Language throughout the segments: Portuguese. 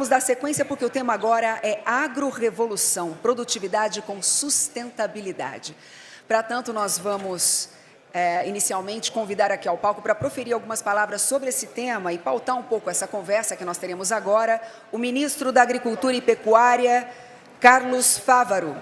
vamos dar sequência porque o tema agora é agro-revolução, produtividade com sustentabilidade. Para tanto, nós vamos inicialmente convidar aqui ao palco para proferir algumas palavras sobre esse tema e pautar um pouco essa conversa que nós teremos agora, o ministro da Agricultura e Pecuária, Carlos Fávaro.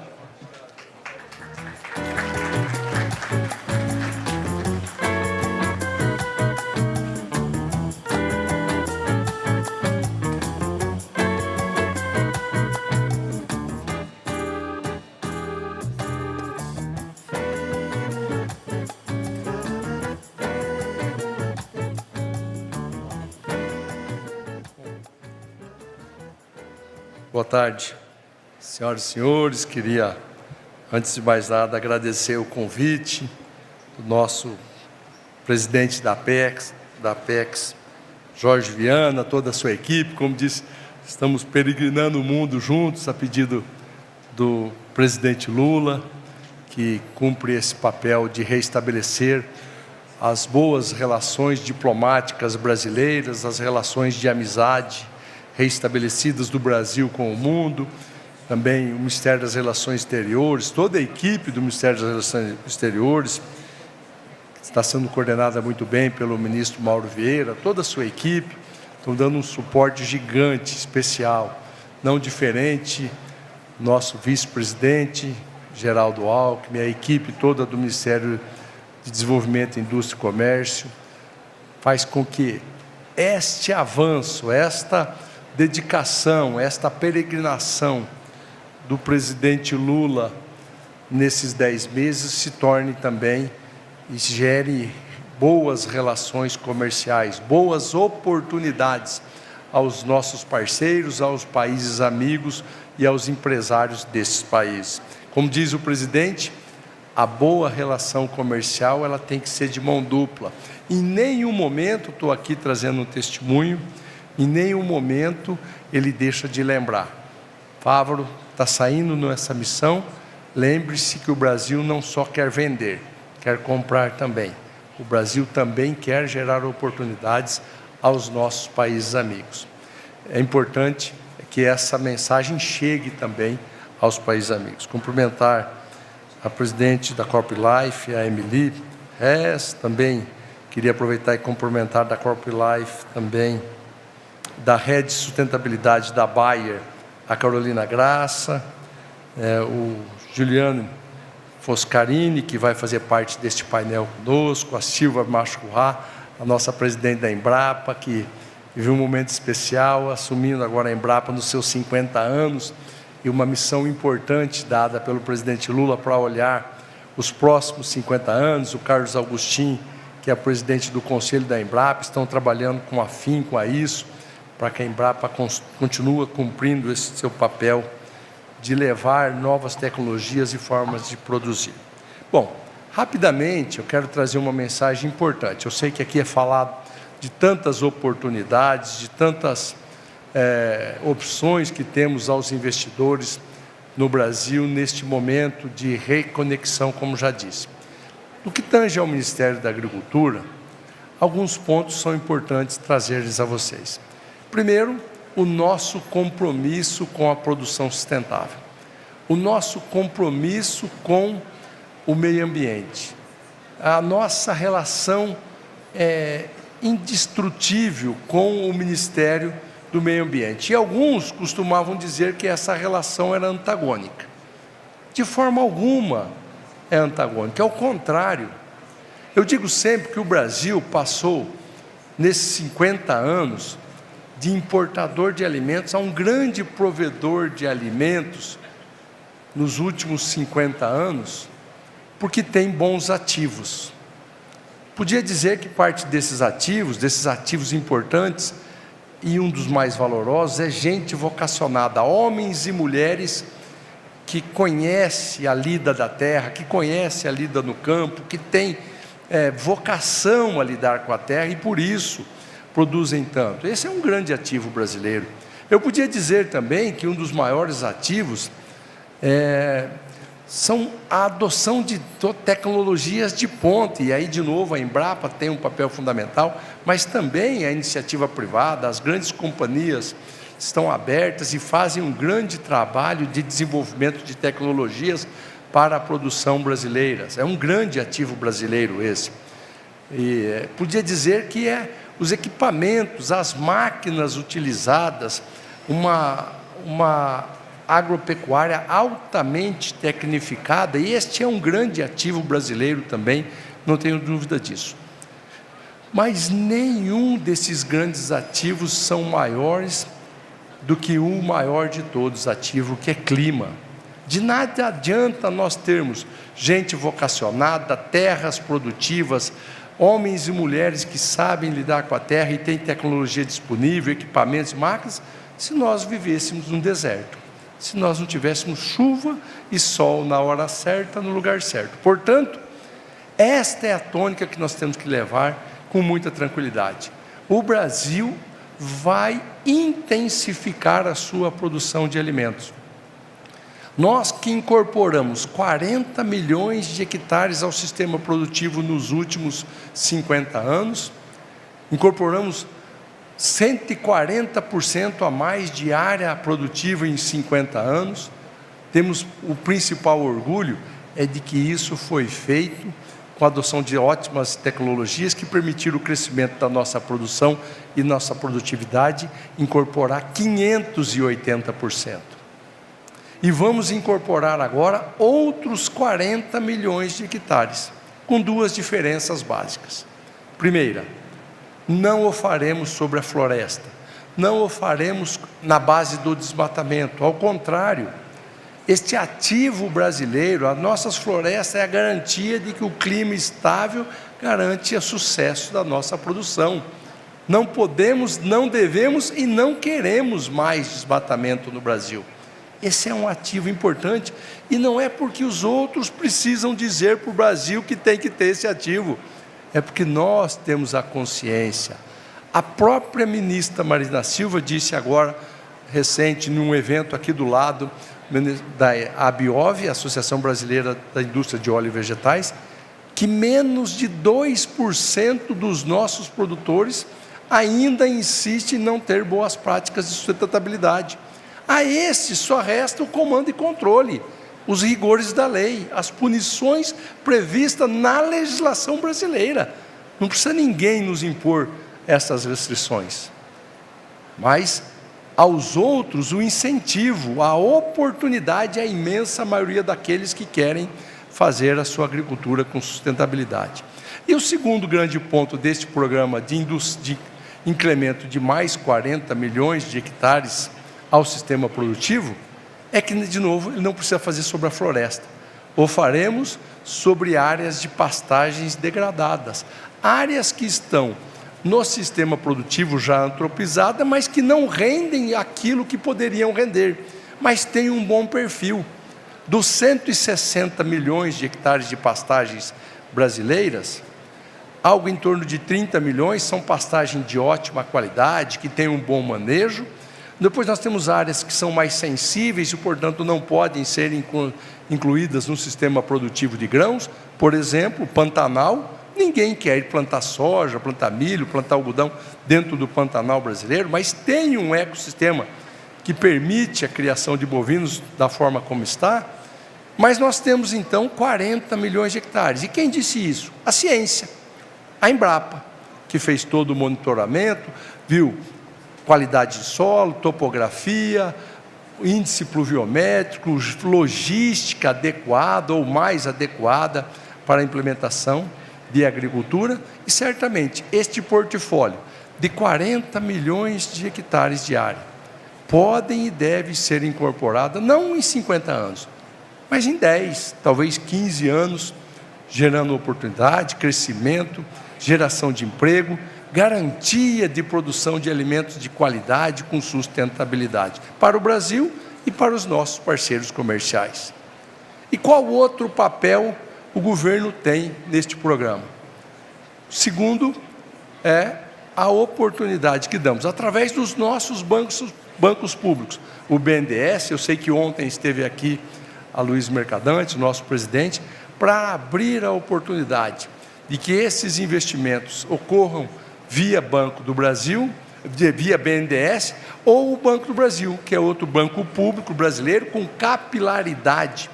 Boa tarde, senhoras e senhores. Queria, antes de mais nada, agradecer o convite do nosso presidente da Apex, Jorge Viana, toda a sua equipe. Como disse, estamos peregrinando o mundo juntos a pedido do presidente Lula, que cumpre esse papel de restabelecer as boas relações diplomáticas brasileiras, as relações de amizade reestabelecidas do Brasil com o mundo, também o Ministério das Relações Exteriores, toda a equipe do Ministério das Relações Exteriores, está sendo coordenada muito bem pelo ministro Mauro Vieira, toda a sua equipe, estão dando um suporte gigante, especial, não diferente, nosso vice-presidente, Geraldo Alckmin, a equipe toda do Ministério de Desenvolvimento, Indústria e Comércio, faz com que este avanço, esta dedicação, esta peregrinação do presidente Lula nesses 10 meses se torne também e gere boas relações comerciais, boas oportunidades aos nossos parceiros, aos países amigos e aos empresários desses países. Como diz o presidente, a boa relação comercial ela tem que ser de mão dupla. Em nenhum momento, estou aqui trazendo um testemunho, em nenhum momento ele deixa de lembrar. Fávaro está saindo nessa missão, lembre-se que o Brasil não só quer vender, quer comprar também. O Brasil também quer gerar oportunidades aos nossos países amigos. É importante que essa mensagem chegue também aos países amigos. Cumprimentar a presidente da Corp Life, a Emily Hess, também queria aproveitar e cumprimentar da Corp Life também da Rede de Sustentabilidade da Bayer, a Carolina Graça, o Juliano Foscarini, que vai fazer parte deste painel conosco, a Silva Machurá, a nossa presidente da Embrapa, que viveu um momento especial, assumindo agora a Embrapa nos seus 50 anos, e uma missão importante dada pelo presidente Lula para olhar os próximos 50 anos. O Carlos Augustin, que é presidente do Conselho da Embrapa, estão trabalhando com afinco a isso, para que a Embrapa continue cumprindo esse seu papel de levar novas tecnologias e formas de produzir. Bom, rapidamente eu quero trazer uma mensagem importante. Eu sei que aqui é falado de tantas oportunidades, de tantas opções que temos aos investidores no Brasil neste momento de reconexão, como já disse. No que tange ao Ministério da Agricultura, alguns pontos são importantes trazer-lhes a vocês. Primeiro, o nosso compromisso com a produção sustentável, o nosso compromisso com o meio ambiente, a nossa relação indestrutível com o Ministério do Meio Ambiente. E alguns costumavam dizer que essa relação era antagônica. De forma alguma é antagônica, ao contrário. Eu digo sempre que o Brasil passou, nesses 50 anos, de importador de alimentos a um grande provedor de alimentos nos últimos 50 anos, porque tem bons ativos. Podia dizer que parte desses ativos importantes, e um dos mais valorosos, é gente vocacionada, homens e mulheres que conhece a lida da terra, que conhece a lida no campo, que tem vocação a lidar com a terra e por isso produzem tanto. Esse é um grande ativo brasileiro. Eu podia dizer também que um dos maiores ativos são a adoção de tecnologias de ponta, e aí de novo a Embrapa tem um papel fundamental, mas também a iniciativa privada, as grandes companhias estão abertas e fazem um grande trabalho de desenvolvimento de tecnologias para a produção brasileira. É um grande ativo brasileiro esse. E podia dizer que os equipamentos, as máquinas utilizadas, uma agropecuária altamente tecnificada, e este é um grande ativo brasileiro também, não tenho dúvida disso. Mas nenhum desses grandes ativos são maiores do que o maior de todos, ativo, que é clima. De nada adianta nós termos gente vocacionada, terras produtivas, homens e mulheres que sabem lidar com a terra e têm tecnologia disponível, equipamentos e máquinas, se nós vivêssemos num deserto, se nós não tivéssemos chuva e sol na hora certa, no lugar certo. Portanto, esta é a tônica que nós temos que levar com muita tranquilidade. O Brasil vai intensificar a sua produção de alimentos. Nós que incorporamos 40 milhões de hectares ao sistema produtivo nos últimos 50 anos, incorporamos 140% a mais de área produtiva em 50 anos, temos o principal orgulho é de que isso foi feito com a adoção de ótimas tecnologias que permitiram o crescimento da nossa produção e nossa produtividade incorporar 580%. E vamos incorporar agora outros 40 milhões de hectares, com duas diferenças básicas. Primeira, não o faremos sobre a floresta, não o faremos na base do desmatamento, ao contrário, este ativo brasileiro, as nossas florestas, é a garantia de que o clima estável garante o sucesso da nossa produção. Não podemos, não devemos e não queremos mais desmatamento no Brasil. Esse é um ativo importante e não é porque os outros precisam dizer para o Brasil que tem que ter esse ativo, é porque nós temos a consciência. A própria ministra Marina Silva disse agora, recente, num evento aqui do lado, da ABIOV, Associação Brasileira da Indústria de Óleo e Vegetais, que menos de 2% dos nossos produtores ainda insistem em não ter boas práticas de sustentabilidade. A esse só resta o comando e controle, os rigores da lei, as punições previstas na legislação brasileira. Não precisa ninguém nos impor essas restrições. Mas aos outros o incentivo, a oportunidade é a imensa maioria daqueles que querem fazer a sua agricultura com sustentabilidade. E o segundo grande ponto deste programa de incremento de mais 40 milhões de hectares ao sistema produtivo é que, de novo, ele não precisa fazer sobre a floresta. O faremos sobre áreas de pastagens degradadas, áreas que estão no sistema produtivo já antropizada, mas que não rendem aquilo que poderiam render, mas têm um bom perfil. Dos 160 milhões de hectares de pastagens brasileiras, algo em torno de 30 milhões são pastagens de ótima qualidade, que têm um bom manejo. Depois nós temos áreas que são mais sensíveis e, portanto, não podem ser incluídas no sistema produtivo de grãos. Por exemplo, o Pantanal. Ninguém quer ir plantar soja, plantar milho, plantar algodão dentro do Pantanal brasileiro, mas tem um ecossistema que permite a criação de bovinos da forma como está. Mas nós temos, então, 40 milhões de hectares. E quem disse isso? A ciência. A Embrapa, que fez todo o monitoramento, viu qualidade de solo, topografia, índice pluviométrico, logística adequada ou mais adequada para a implementação de agricultura, e certamente este portfólio de 40 milhões de hectares de área podem e devem ser incorporadas, não em 50 anos, mas em 10, talvez 15 anos, gerando oportunidade, crescimento, geração de emprego, garantia de produção de alimentos de qualidade com sustentabilidade para o Brasil e para os nossos parceiros comerciais. E qual outro papel o governo tem neste programa? Segundo, é a oportunidade que damos, através dos nossos bancos públicos. O BNDES, eu sei que ontem esteve aqui a Luiz Mercadante, nosso presidente, para abrir a oportunidade de que esses investimentos ocorram via Banco do Brasil, via BNDES, ou o Banco do Brasil, que é outro banco público brasileiro com capilaridade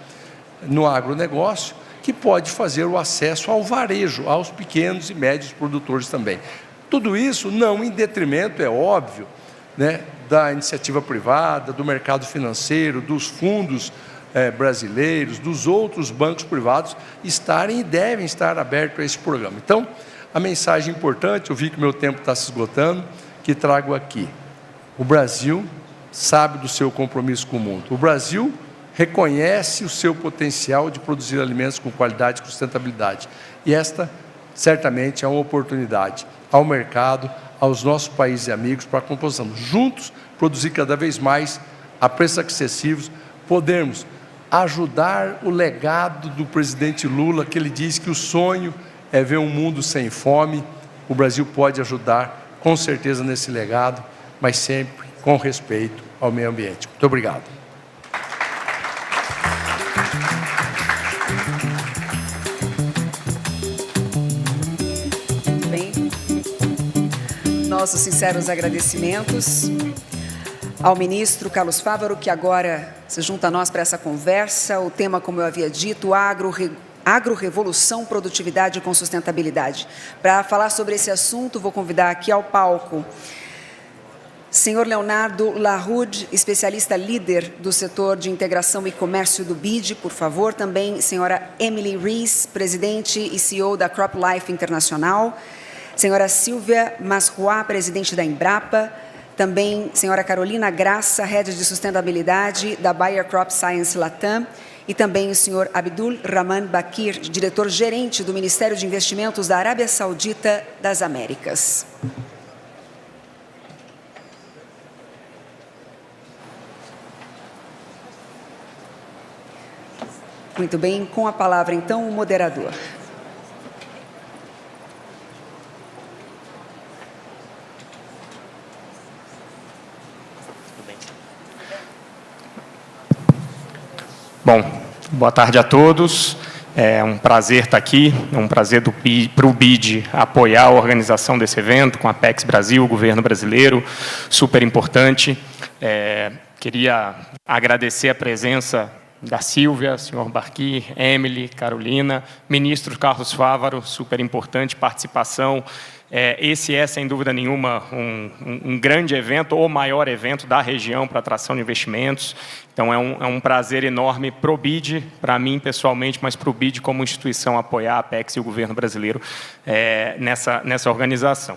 no agronegócio, que pode fazer o acesso ao varejo, aos pequenos e médios produtores também. Tudo isso não em detrimento, é óbvio, né, da iniciativa privada, do mercado financeiro, dos fundos brasileiros, dos outros bancos privados estarem e devem estar abertos a esse programa. Então, a mensagem importante, eu vi que o meu tempo está se esgotando, que trago aqui. O Brasil sabe do seu compromisso com o mundo. O Brasil reconhece o seu potencial de produzir alimentos com qualidade e sustentabilidade. E esta, certamente, é uma oportunidade ao mercado, aos nossos países e amigos, para que possamos juntos produzir cada vez mais a preços acessíveis, podermos ajudar o legado do presidente Lula, que ele diz que o sonho é ver um mundo sem fome. O Brasil pode ajudar, com certeza, nesse legado, mas sempre com respeito ao meio ambiente. Muito obrigado. Muito bem. Nossos sinceros agradecimentos ao ministro Carlos Fávaro, que agora se junta a nós para essa conversa. O tema, como eu havia dito, agrorevolução, produtividade com sustentabilidade. Para falar sobre esse assunto, vou convidar aqui ao palco senhor Leonardo Laroude, especialista líder do setor de integração e comércio do BID, por favor. Também senhora Emily Rees, presidente e CEO da CropLife Internacional. Senhora Silvia Masroa, presidente da Embrapa. Também senhora Carolina Graça, head de sustentabilidade da Bayer Crop Science Latam. E também o senhor Abdul Rahman Bakir, diretor-gerente do Ministério de Investimentos da Arábia Saudita das Américas. Muito bem, com a palavra, então, o moderador. Bom, boa tarde a todos. É um prazer estar aqui, é um prazer para o BID apoiar a organização desse evento com a Apex Brasil, o governo brasileiro, super importante. Queria agradecer a presença da Silvia, senhor Bakir, Emily, Carolina, ministro Carlos Fávaro, super importante participação. Esse é, sem dúvida nenhuma, um grande evento, ou maior evento da região para atração de investimentos. Então, é um prazer enorme para o BID, para mim pessoalmente, mas para o BID como instituição apoiar a Apex e o governo brasileiro nessa organização.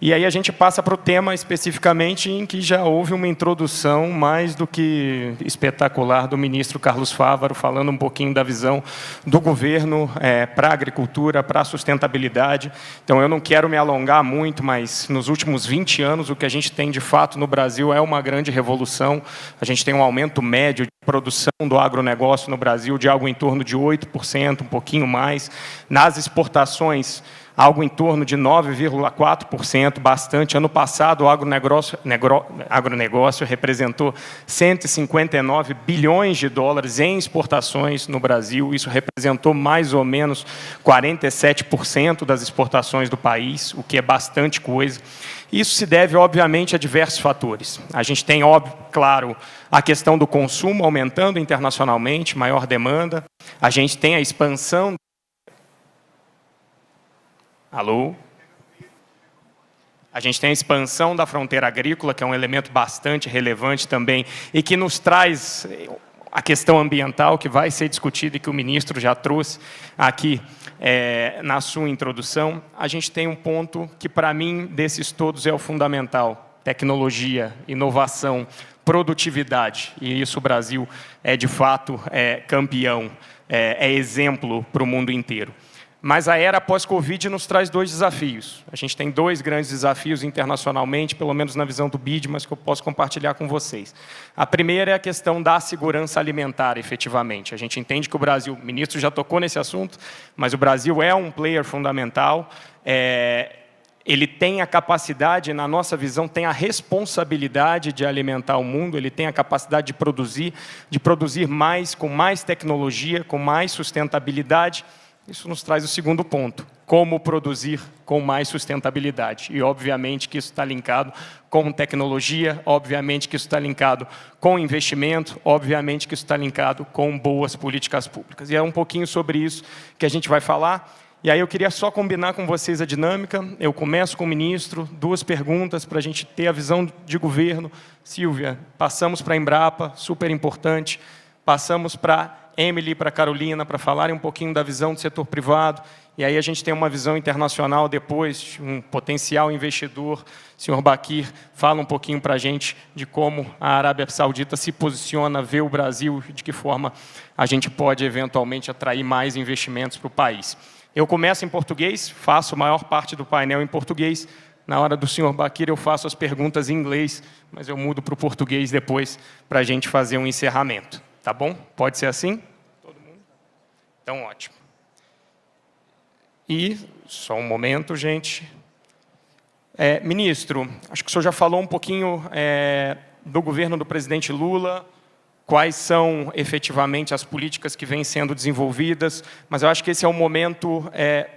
E aí a gente passa para o tema especificamente em que já houve uma introdução mais do que espetacular do ministro Carlos Fávaro, falando um pouquinho da visão do governo para a agricultura, para a sustentabilidade. Então, eu não quero me alongar muito, mas nos últimos 20 anos o que a gente tem de fato no Brasil é uma grande revolução. A gente tem um aumento médio de produção do agronegócio no Brasil de algo em torno de 8%, um pouquinho mais. Nas exportações, algo em torno de 9,4%, bastante. Ano passado, o agronegócio representou 159 bilhões de dólares em exportações no Brasil. Isso representou mais ou menos 47% das exportações do país, o que é bastante coisa. Isso se deve, obviamente, a diversos fatores. A gente tem, óbvio, claro, a questão do consumo aumentando internacionalmente, maior demanda. A gente tem a expansão... Alô? A gente tem a expansão da fronteira agrícola, que é um elemento bastante relevante também, e que nos traz a questão ambiental, que vai ser discutida e que o ministro já trouxe aqui na sua introdução. A gente tem um ponto que, para mim, desses todos é o fundamental: tecnologia, inovação, produtividade. E isso o Brasil de fato, campeão, é exemplo para o mundo inteiro. Mas a era pós-Covid nos traz dois desafios. A gente tem dois grandes desafios internacionalmente, pelo menos na visão do BID, mas que eu posso compartilhar com vocês. A primeira é a questão da segurança alimentar, efetivamente. A gente entende que o Brasil, o ministro já tocou nesse assunto, mas o Brasil é um player fundamental. Ele tem a capacidade, na nossa visão, tem a responsabilidade de alimentar o mundo, ele tem a capacidade de produzir mais, com mais tecnologia, com mais sustentabilidade. Isso nos traz o segundo ponto: como produzir com mais sustentabilidade. E, obviamente, que isso está linkado com tecnologia, obviamente que isso está linkado com investimento, obviamente que isso está linkado com boas políticas públicas. E é um pouquinho sobre isso que a gente vai falar. E aí eu queria só combinar com vocês a dinâmica. Eu começo com o ministro, 2 perguntas para a gente ter a visão de governo. Silvia, passamos para a Embrapa, super importante. Passamos para Emily e para a Carolina para falarem um pouquinho da visão do setor privado. E aí a gente tem uma visão internacional depois, um potencial investidor. O senhor Bakir fala um pouquinho para a gente de como a Arábia Saudita se posiciona, vê o Brasil, de que forma a gente pode eventualmente atrair mais investimentos para o país. Eu começo em português, faço a maior parte do painel em português. Na hora do senhor Bakir, eu faço as perguntas em inglês, mas eu mudo para o português depois para a gente fazer um encerramento. Tá bom? Pode ser assim? Todo mundo? Então, ótimo. E, só um momento, gente. Ministro, acho que o senhor já falou um pouquinho do governo do presidente Lula, quais são efetivamente as políticas que vêm sendo desenvolvidas, mas eu acho que esse é o momento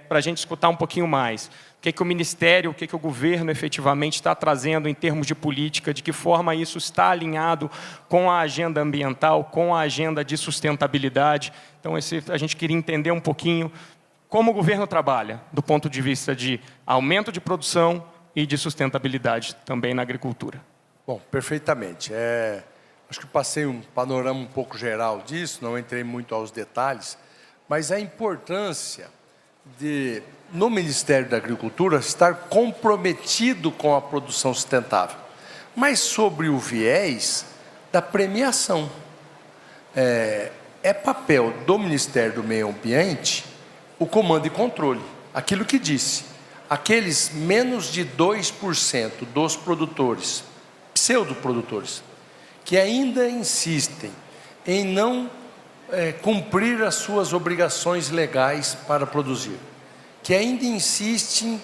para a gente escutar um pouquinho mais. O que o Ministério, o que o governo efetivamente está trazendo em termos de política, de que forma isso está alinhado com a agenda ambiental, com a agenda de sustentabilidade. Então, a gente queria entender um pouquinho como o governo trabalha, do ponto de vista de aumento de produção e de sustentabilidade também na agricultura. Bom, perfeitamente. Acho que passei um panorama um pouco geral disso, não entrei muito aos detalhes, mas a importância de, no Ministério da Agricultura, estar comprometido com a produção sustentável, mas sobre o viés da premiação. É papel do Ministério do Meio Ambiente o comando e controle, aquilo que disse, aqueles menos de 2% dos produtores, pseudoprodutores, que ainda insistem em não cumprir as suas obrigações legais para produzir, que ainda insistem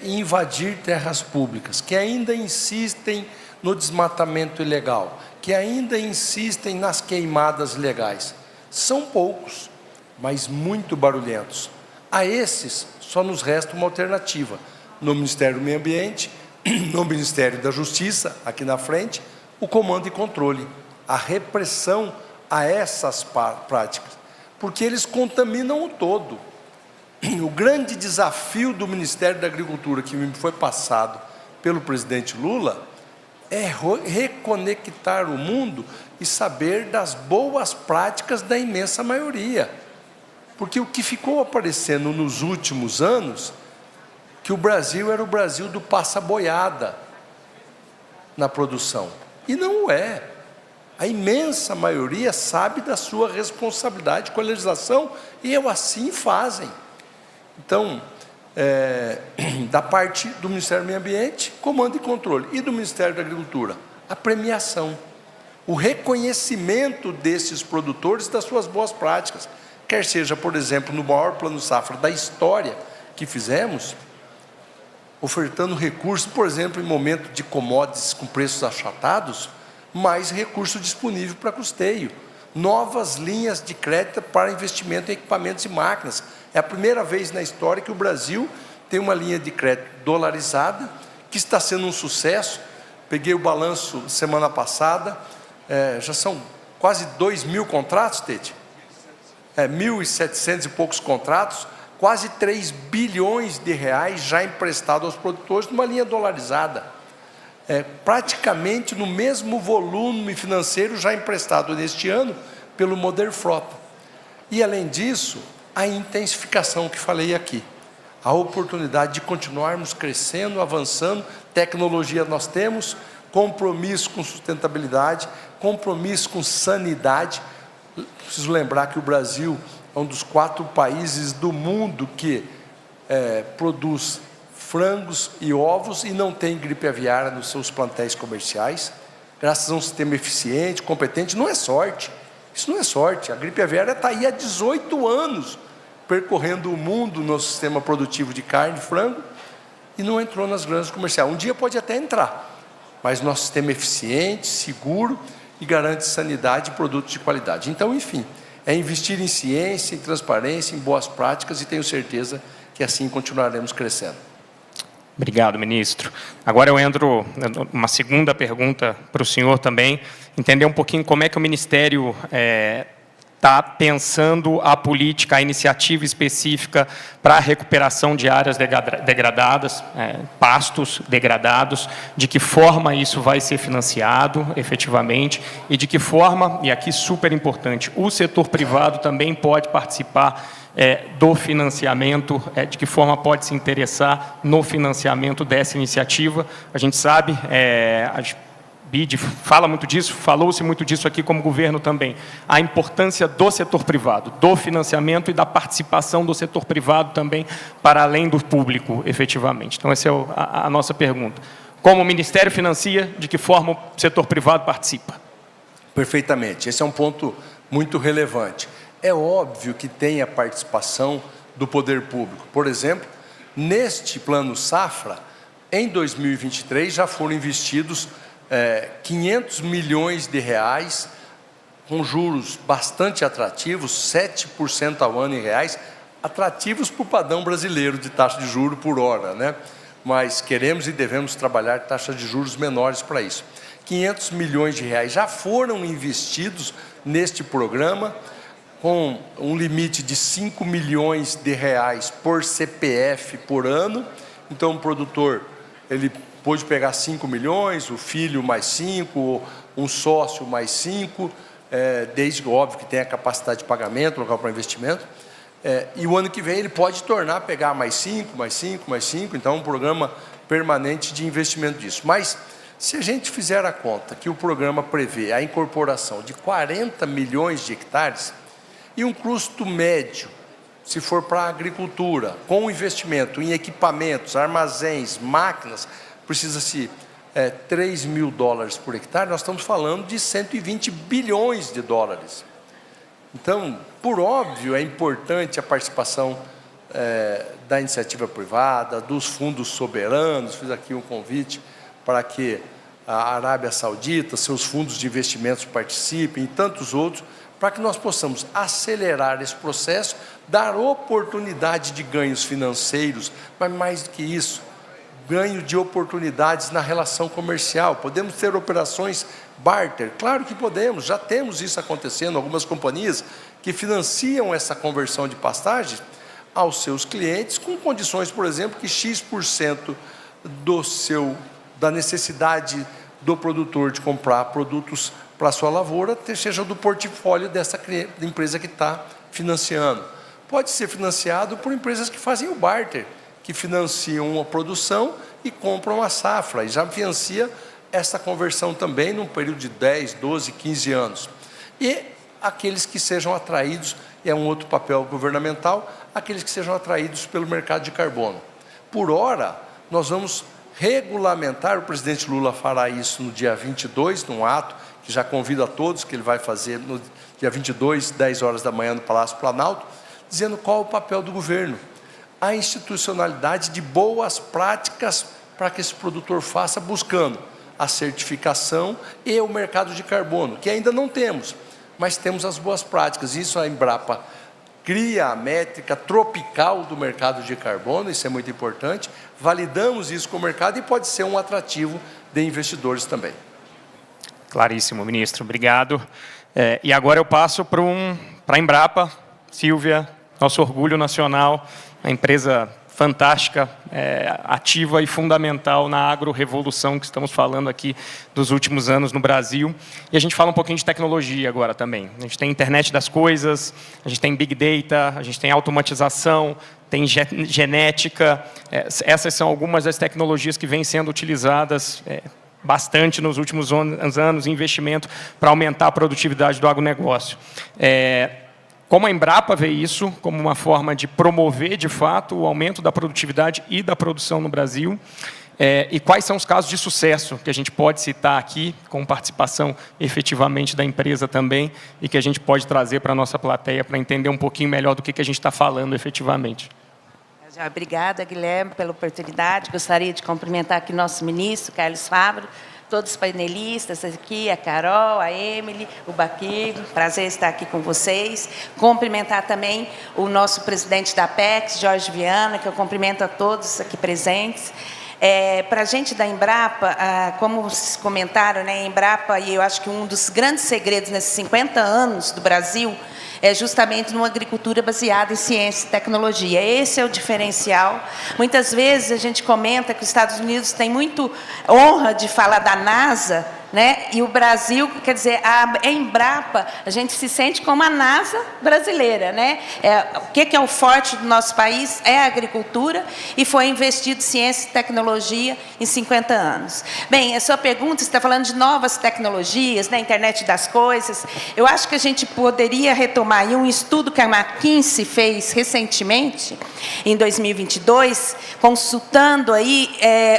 em invadir terras públicas, que ainda insistem no desmatamento ilegal, que ainda insistem nas queimadas ilegais. São poucos, mas muito barulhentos. A esses só nos resta uma alternativa. No Ministério do Meio Ambiente, no Ministério da Justiça, aqui na frente, o comando e controle, a repressão a essas práticas, porque eles contaminam o todo. O grande desafio do Ministério da Agricultura, que me foi passado pelo presidente Lula, é reconectar o mundo e saber das boas práticas da imensa maioria. Porque o que ficou aparecendo nos últimos anos, que o Brasil era o Brasil do passa-boiada na produção. E não é. A imensa maioria sabe da sua responsabilidade com a legislação e assim fazem. Então, da parte do Ministério do Meio Ambiente, comando e controle, e do Ministério da Agricultura, a premiação, o reconhecimento desses produtores das suas boas práticas, quer seja, por exemplo, no maior plano safra da história que fizemos, ofertando recursos, por exemplo, em momento de commodities com preços achatados, mais recurso disponível para custeio, novas linhas de crédito para investimento em equipamentos e máquinas. É a primeira vez na história que o Brasil tem uma linha de crédito dolarizada, que está sendo um sucesso. Peguei o balanço semana passada, já são quase 2.000 contratos, Tete? 1.700 e poucos contratos, quase 3 bilhões de reais já emprestados aos produtores numa linha dolarizada. Praticamente no mesmo volume financeiro já emprestado neste ano pelo Moder Frota. E, além disso, a intensificação que falei aqui, a oportunidade de continuarmos crescendo, avançando, tecnologia nós temos, compromisso com sustentabilidade, compromisso com sanidade. Preciso lembrar que o Brasil é um dos 4 países do mundo que produz frangos e ovos e não tem gripe aviária nos seus plantéis comerciais, graças a um sistema eficiente, competente. Não é sorte, isso não é sorte. A gripe aviária está aí há 18 anos, percorrendo o mundo no sistema produtivo de carne e frango, e não entrou nas granjas comerciais. Um dia pode até entrar, mas nosso sistema é eficiente, seguro e garante sanidade e produtos de qualidade. Então, enfim, é investir em ciência, em transparência, em boas práticas, e tenho certeza que assim continuaremos crescendo. Obrigado, ministro. Agora eu entro uma segunda pergunta para o senhor também, entender um pouquinho como é que o Ministério está pensando a política, a iniciativa específica para a recuperação de áreas degradadas, pastos degradados, de que forma isso vai ser financiado efetivamente e de que forma, e aqui super importante, o setor privado também pode participar do financiamento, de que forma pode se interessar no financiamento dessa iniciativa. A gente sabe, a BID fala muito disso, falou-se muito disso aqui como governo também, a importância do setor privado, do financiamento e da participação do setor privado também para além do público, efetivamente. Então, essa é a nossa pergunta. Como o Ministério financia, de que forma o setor privado participa? Perfeitamente. Esse é um ponto muito relevante. É óbvio que tem a participação do poder público. Por exemplo, neste plano Safra, em 2023, já foram investidos 500 milhões de reais, com juros bastante atrativos, 7% ao ano em reais, atrativos para o padrão brasileiro de taxa de juros por hora, né? Mas queremos e devemos trabalhar taxas de juros menores para isso. 500 milhões de reais já foram investidos neste programa, com um limite de 5 milhões de reais por CPF por ano. Então, o produtor, ele pôde pegar 5 milhões, o filho mais 5, um sócio mais 5, desde, óbvio, que tem a capacidade de pagamento, local para investimento. E o ano que vem ele pode pegar mais 5, mais 5, mais 5, então é um programa permanente de investimento disso. Mas, se a gente fizer a conta que o programa prevê a incorporação de 40 milhões de hectares, e um custo médio, se for para a agricultura, com investimento em equipamentos, armazéns, máquinas, precisa-se $3 mil por hectare, nós estamos falando de 120 bilhões de dólares. Então, por óbvio, é importante a participação da iniciativa privada, dos fundos soberanos. Fiz aqui um convite para que a Arábia Saudita, seus fundos de investimentos participem e tantos outros, para que nós possamos acelerar esse processo, dar oportunidade de ganhos financeiros, mas mais do que isso, ganho de oportunidades na relação comercial. Podemos ter operações barter? Claro que podemos, já temos isso acontecendo, algumas companhias que financiam essa conversão de pastagens aos seus clientes, com condições, por exemplo, que X% da necessidade do produtor de comprar produtos para a sua lavoura, seja do portfólio dessa empresa que está financiando. Pode ser financiado por empresas que fazem o barter, que financiam a produção e compram a safra, e já financia essa conversão também num período de 10, 12, 15 anos. E aqueles que sejam atraídos, é um outro papel governamental, aqueles que sejam atraídos pelo mercado de carbono. Por hora, nós vamos regulamentar, o presidente Lula fará isso no dia 22, num ato que já convido a todos, que ele vai fazer no dia 22, 10 horas da manhã, no Palácio Planalto, dizendo qual é o papel do governo. A institucionalidade de boas práticas para que esse produtor faça, buscando a certificação e o mercado de carbono, que ainda não temos, mas temos as boas práticas. Isso a Embrapa cria a métrica tropical do mercado de carbono, isso é muito importante, validamos isso com o mercado e pode ser um atrativo de investidores também. Claríssimo, ministro. Obrigado. E agora eu passo para a Embrapa, Sílvia, nosso orgulho nacional, uma empresa fantástica, ativa e fundamental na agro-revolução que estamos falando aqui dos últimos anos no Brasil. E a gente fala um pouquinho de tecnologia agora também. A gente tem internet das coisas, a gente tem big data, a gente tem automatização, tem genética. Essas são algumas das tecnologias que vêm sendo utilizadas bastante nos últimos anos, investimento para aumentar a produtividade do agronegócio. Como a Embrapa vê isso como uma forma de promover, de fato, o aumento da produtividade e da produção no Brasil, e quais são os casos de sucesso que a gente pode citar aqui, com participação efetivamente da empresa também, e que a gente pode trazer para a nossa plateia para entender um pouquinho melhor do que a gente está falando efetivamente. Obrigada, Guilherme, pela oportunidade. Gostaria de cumprimentar aqui nosso ministro, Carlos Fávaro, todos os panelistas aqui, a Carol, a Emily, o Baquir, prazer estar aqui com vocês. Cumprimentar também o nosso presidente da Apex, Jorge Viana, que eu cumprimento a todos aqui presentes. Para a gente da Embrapa, como vocês comentaram, né, a Embrapa, e eu acho que um dos grandes segredos nesses 50 anos do Brasil, é justamente numa agricultura baseada em ciência e tecnologia. Esse é o diferencial. Muitas vezes a gente comenta que os Estados Unidos têm muito honra de falar da NASA, né? E o Brasil, quer dizer, a Embrapa, a gente se sente como a NASA brasileira, né? O que é o forte do nosso país é a agricultura e foi investido em ciência e tecnologia em 50 anos. Bem, a sua pergunta, você está falando de novas tecnologias, né? Internet das coisas. Eu acho que a gente poderia retomar aí um estudo que a McKinsey fez recentemente, em 2022, consultando aí,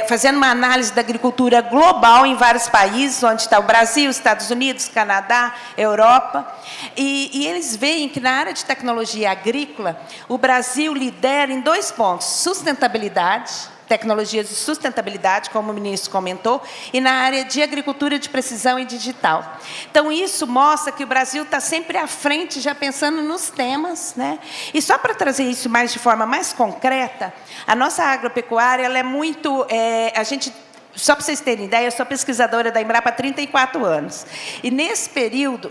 fazendo uma análise da agricultura global em vários países, onde está o Brasil, Estados Unidos, Canadá, Europa, e eles veem que na área de tecnologia agrícola, o Brasil lidera em 2 pontos: sustentabilidade, tecnologias de sustentabilidade, como o ministro comentou, e na área de agricultura de precisão e digital. Então, isso mostra que o Brasil está sempre à frente, já pensando nos temas, né? E só para trazer isso mais de forma mais concreta, a nossa agropecuária, ela é muito... Só para vocês terem ideia, eu sou pesquisadora da Embrapa há 34 anos. E, nesse período,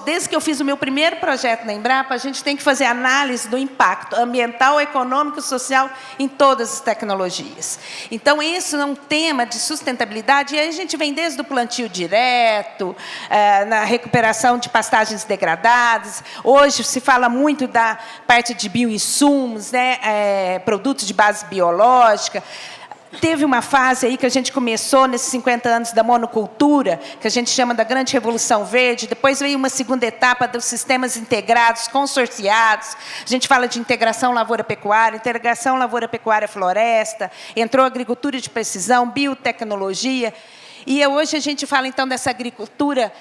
desde que eu fiz o meu primeiro projeto na Embrapa, a gente tem que fazer análise do impacto ambiental, econômico e social em todas as tecnologias. Então, isso é um tema de sustentabilidade, e aí a gente vem desde o plantio direto, na recuperação de pastagens degradadas. Hoje se fala muito da parte de bioinsumos, né, produtos de base biológica. Teve uma fase aí que a gente começou nesses 50 anos da monocultura, que a gente chama da Grande Revolução Verde. Depois veio uma segunda etapa dos sistemas integrados, consorciados. A gente fala de integração lavoura-pecuária, integração lavoura-pecuária-floresta, entrou a agricultura de precisão, biotecnologia. E hoje a gente fala, então, dessa agricultura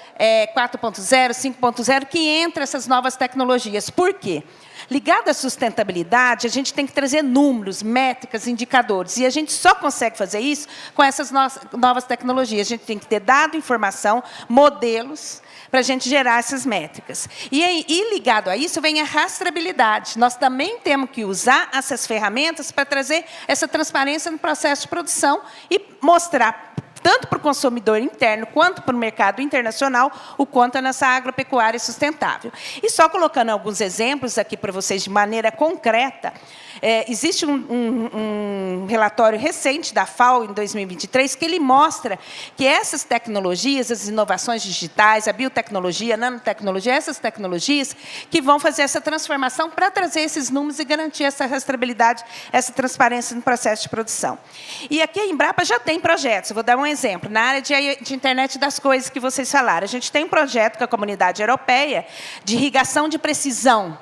4.0, 5.0, que entra essas novas tecnologias. Por quê? Ligado à sustentabilidade, a gente tem que trazer números, métricas, indicadores. E a gente só consegue fazer isso com essas novas tecnologias. A gente tem que ter dado, informação, modelos, para a gente gerar essas métricas. E ligado a isso vem a rastreabilidade. Nós também temos que usar essas ferramentas para trazer essa transparência no processo de produção e mostrar, tanto para o consumidor interno quanto para o mercado internacional, o quanto a nossa agropecuária é sustentável. E só colocando alguns exemplos aqui para vocês de maneira concreta, existe um relatório recente da FAO, em 2023, que ele mostra que essas tecnologias, as inovações digitais, a biotecnologia, a nanotecnologia, essas tecnologias que vão fazer essa transformação para trazer esses números e garantir essa rastreabilidade, essa transparência no processo de produção. E aqui a Embrapa já tem projetos. Eu vou dar um exemplo. Na área de internet das coisas que vocês falaram, a gente tem um projeto com a Comunidade Europeia de irrigação de precisão.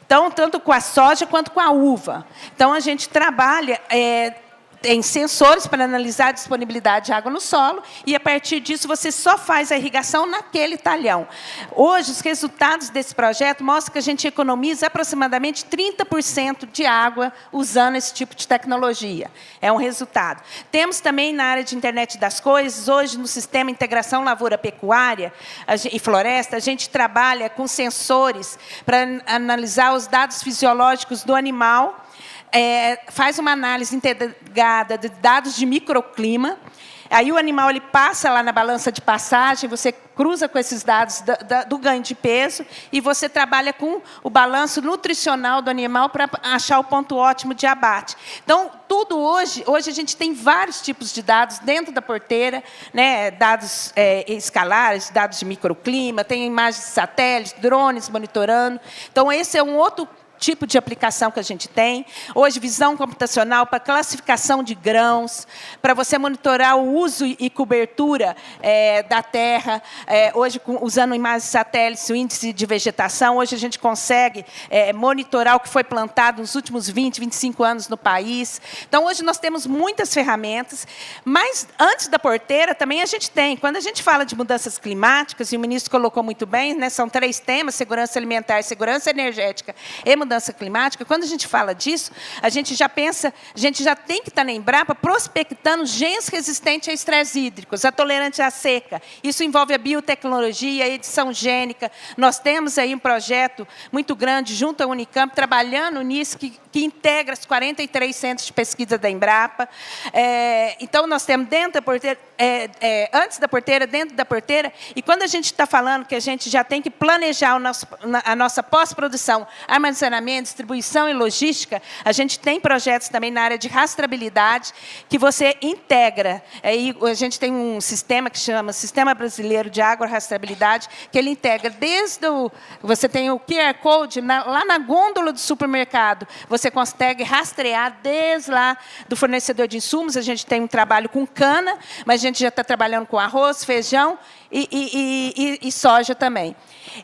Então, tanto com a soja quanto com a uva. Então, a gente trabalha em sensores para analisar a disponibilidade de água no solo, e, a partir disso, você só faz a irrigação naquele talhão. Hoje, os resultados desse projeto mostram que a gente economiza aproximadamente 30% de água usando esse tipo de tecnologia. É um resultado. Temos também, na área de internet das coisas, hoje, no sistema Integração Lavoura-Pecuária e Floresta, a gente trabalha com sensores para analisar os dados fisiológicos do animal, faz uma análise integrada de dados de microclima. Aí o animal ele passa lá na balança de passagem, você cruza com esses dados do ganho de peso e você trabalha com o balanço nutricional do animal para achar o ponto ótimo de abate. Então, tudo hoje a gente tem vários tipos de dados dentro da porteira, né? Dados escalares, dados de microclima, tem imagens de satélites, drones monitorando. Então, esse é um outro tipo de aplicação que a gente tem. Hoje, visão computacional para classificação de grãos, para você monitorar o uso e cobertura da terra. Hoje, usando imagens de satélites, o índice de vegetação, hoje a gente consegue monitorar o que foi plantado nos últimos 20, 25 anos no país. Então, hoje nós temos muitas ferramentas, mas antes da porteira também a gente tem. Quando a gente fala de mudanças climáticas, e o ministro colocou muito bem, né, são 3 temas: segurança alimentar, segurança energética e mudança mudança climática, quando a gente fala disso, a gente já pensa, a gente já tem que estar na Embrapa prospectando genes resistentes a estresse hídricos, a tolerante à seca. Isso envolve a biotecnologia, a edição gênica. Nós temos aí um projeto muito grande junto à Unicamp, trabalhando nisso, que integra os 43 centros de pesquisa da Embrapa. Então, nós temos dentro da porteira, antes da porteira, dentro da porteira, e quando a gente está falando que a gente já tem que planejar a nossa pós-produção, armazenamento, distribuição e logística, a gente tem projetos também na área de rastreabilidade, que você integra. Aí a gente tem um sistema que chama Sistema Brasileiro de Agrorastreabilidade, que ele integra desde você tem o QR Code, lá na gôndola do supermercado, você consegue rastrear desde lá do fornecedor de insumos. A gente tem um trabalho com cana, mas a gente já está trabalhando com arroz, feijão e soja também.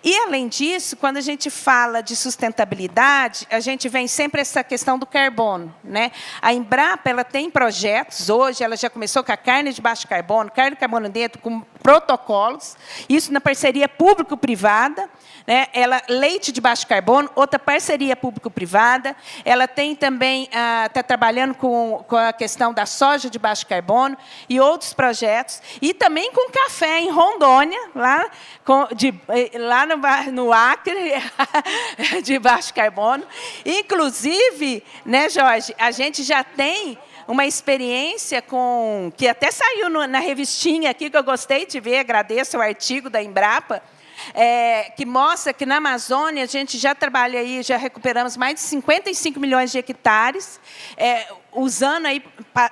E, além disso, quando a gente fala de sustentabilidade, a gente vem sempre essa questão do carbono, né? A Embrapa, ela tem projetos, hoje ela já começou com a carne de baixo carbono, carne de carbono dentro, com protocolos, isso na parceria público-privada, né? Leite de baixo carbono, outra parceria público-privada, ela tem também, está trabalhando com a questão da soja de baixo carbono e outros projetos, e também com café em Rondônia, lá no Acre, de baixo carbono. Inclusive, né, Jorge, a gente já tem uma experiência que até saiu na revistinha aqui, que eu gostei de ver, agradeço o artigo da Embrapa, que mostra que na Amazônia a gente já trabalha aí, já recuperamos mais de 55 milhões de hectares, usando aí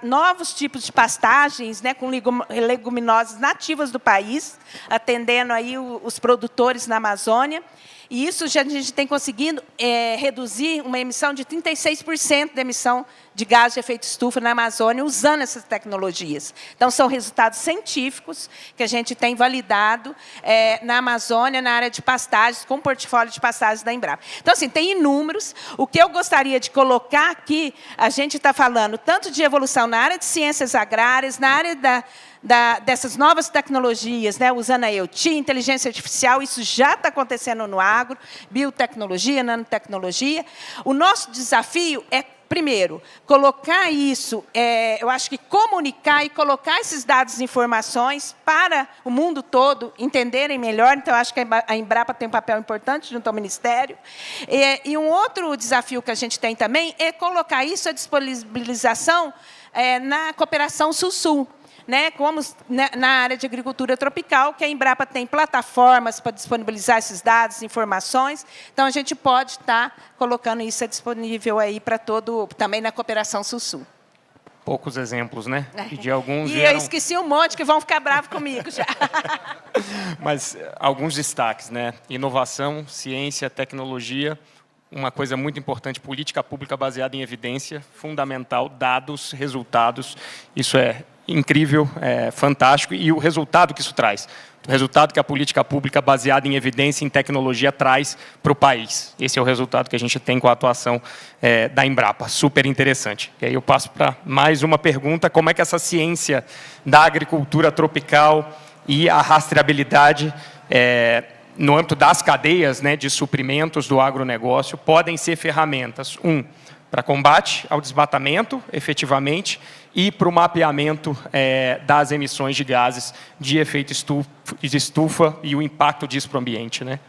novos tipos de pastagens, né, com leguminosas nativas do país, atendendo aí os produtores na Amazônia. E isso a gente tem conseguido reduzir uma emissão de 36% da emissão de gás de efeito estufa na Amazônia, usando essas tecnologias. Então, são resultados científicos que a gente tem validado na Amazônia, na área de pastagens, com o portfólio de pastagens da Embrapa. Então, assim, tem inúmeros. O que eu gostaria de colocar aqui, a gente está falando tanto de evolução na área de ciências agrárias, na área dessas novas tecnologias, né, usando a IoT, inteligência artificial, isso já está acontecendo no agro, biotecnologia, nanotecnologia. O nosso desafio é, primeiro, colocar isso, eu acho que comunicar e colocar esses dados e informações para o mundo todo entenderem melhor. Então, eu acho que a Embrapa tem um papel importante junto ao Ministério. E um outro desafio que a gente tem também é colocar isso à disponibilização na cooperação Sul-Sul, né, como na área de agricultura tropical, que a Embrapa tem plataformas para disponibilizar esses dados, informações. Então, a gente pode estar colocando isso disponível aí para também na cooperação Sul-Sul. Poucos exemplos, né? E de alguns eu esqueci um monte que vão ficar bravos comigo já. Mas alguns destaques, né? Inovação, ciência, tecnologia. Uma coisa muito importante, política pública baseada em evidência, fundamental, dados, resultados. Isso é incrível, é fantástico. E o resultado que isso traz? O resultado que a política pública baseada em evidência e em tecnologia traz para o país. Esse é o resultado que a gente tem com a atuação da Embrapa. Super interessante. E aí eu passo para mais uma pergunta. Como é que essa ciência da agricultura tropical e a rastreabilidade no âmbito das cadeias, né, de suprimentos do agronegócio, podem ser ferramentas, para combate ao desmatamento, efetivamente, e para o mapeamento das emissões de gases de efeito estufa e o impacto disso para o ambiente, né?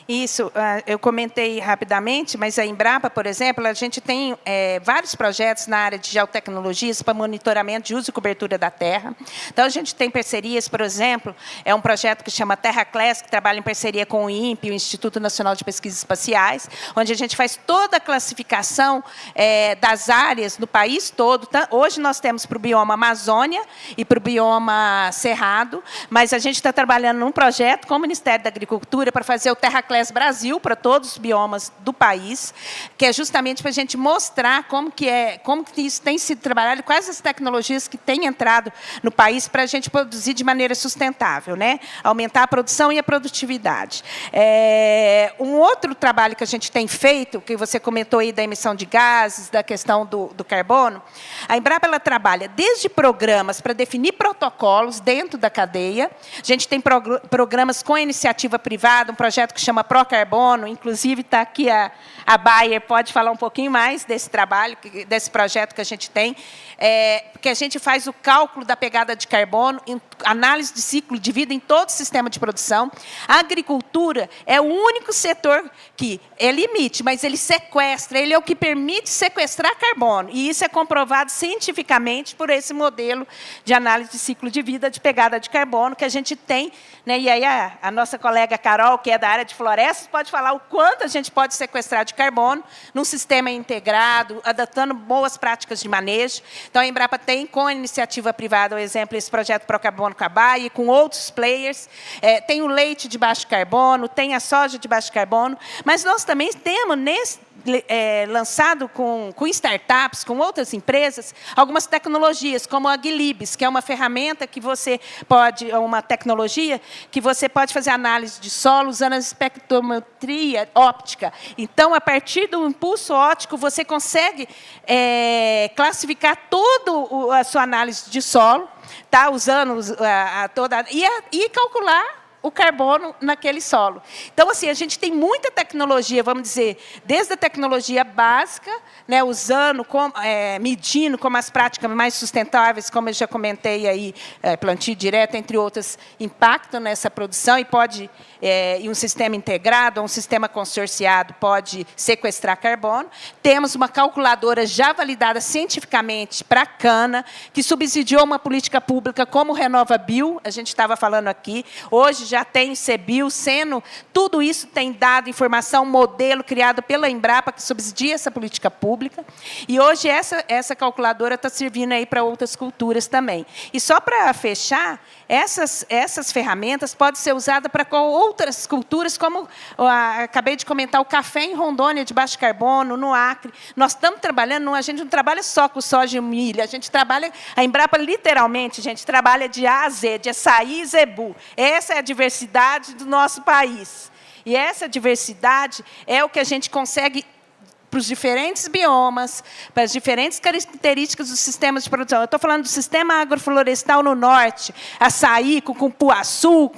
Isso, eu comentei rapidamente, mas a Embrapa, por exemplo, a gente tem vários projetos na área de geotecnologias para monitoramento de uso e cobertura da terra. Então, a gente tem parcerias, por exemplo, um projeto que chama Terra Class, que trabalha em parceria com o INPE, o Instituto Nacional de Pesquisas Espaciais, onde a gente faz toda a classificação das áreas no país todo. Hoje nós temos para o bioma Amazônia e para o bioma Cerrado, mas a gente está trabalhando num projeto com o Ministério da Agricultura para fazer o Terra Class Brasil para todos os biomas do país, que é justamente para a gente mostrar como que isso tem sido trabalhado, quais as tecnologias que têm entrado no país para a gente produzir de maneira sustentável, né? Aumentar a produção e a produtividade. Um outro trabalho que a gente tem feito, que você comentou aí da emissão de gases, da questão do carbono, a Embrapa ela trabalha desde programas para definir protocolos dentro da cadeia. A gente tem programas com iniciativa privada, um projeto que chama chama Procarbono, inclusive está aqui a Bayer, pode falar um pouquinho mais desse trabalho, desse projeto que a gente tem, porque a gente faz o cálculo da pegada de carbono, análise de ciclo de vida em todo o sistema de produção. A agricultura é o único setor que limite, mas ele sequestra, ele é o que permite sequestrar carbono, e isso é comprovado cientificamente por esse modelo de análise de ciclo de vida de pegada de carbono que a gente tem, né? E aí a nossa colega Carol, que é da área de florestas, pode falar o quanto a gente pode sequestrar de carbono num sistema integrado, adotando boas práticas de manejo. Então, a Embrapa tem, com a iniciativa privada, por exemplo, esse projeto Procarbono com a Bayer, e com outros players, tem o leite de baixo carbono, tem a soja de baixo carbono, mas nós também temos, lançado com startups, com outras empresas, algumas tecnologias, como a Glibs, que é uma ferramenta que você pode, uma tecnologia que você pode fazer análise de solo usando a espectrometria óptica. Então, a partir do impulso óptico, você consegue classificar toda a sua análise de solo, tá? Usando toda e calcular o carbono naquele solo. Então, assim, a gente tem muita tecnologia, vamos dizer, desde a tecnologia básica, né, usando, medindo como as práticas mais sustentáveis, como eu já comentei aí, plantio direto, entre outras, impactam nessa produção e pode, em um sistema integrado, ou um sistema consorciado, pode sequestrar carbono. Temos uma calculadora já validada cientificamente para a cana, que subsidiou uma política pública como o RenovaBio, a gente estava falando aqui, hoje já tem CBio, sendo, tudo isso tem dado informação, modelo criado pela Embrapa, que subsidia essa política pública, e hoje essa calculadora está servindo aí para outras culturas também. E só para fechar, essas ferramentas podem ser usadas para outras culturas, como acabei de comentar, o café em Rondônia, de baixo carbono, no Acre. Nós estamos trabalhando, a gente não trabalha só com soja e milho, a gente trabalha, a Embrapa literalmente, a gente trabalha de A a Z, de açaí e zebu. Essa é a diversidade do nosso país. E essa diversidade é o que a gente consegue para os diferentes biomas, para as diferentes características dos sistemas de produção. Eu estou falando do sistema agroflorestal no norte, açaí, com cupuaçu,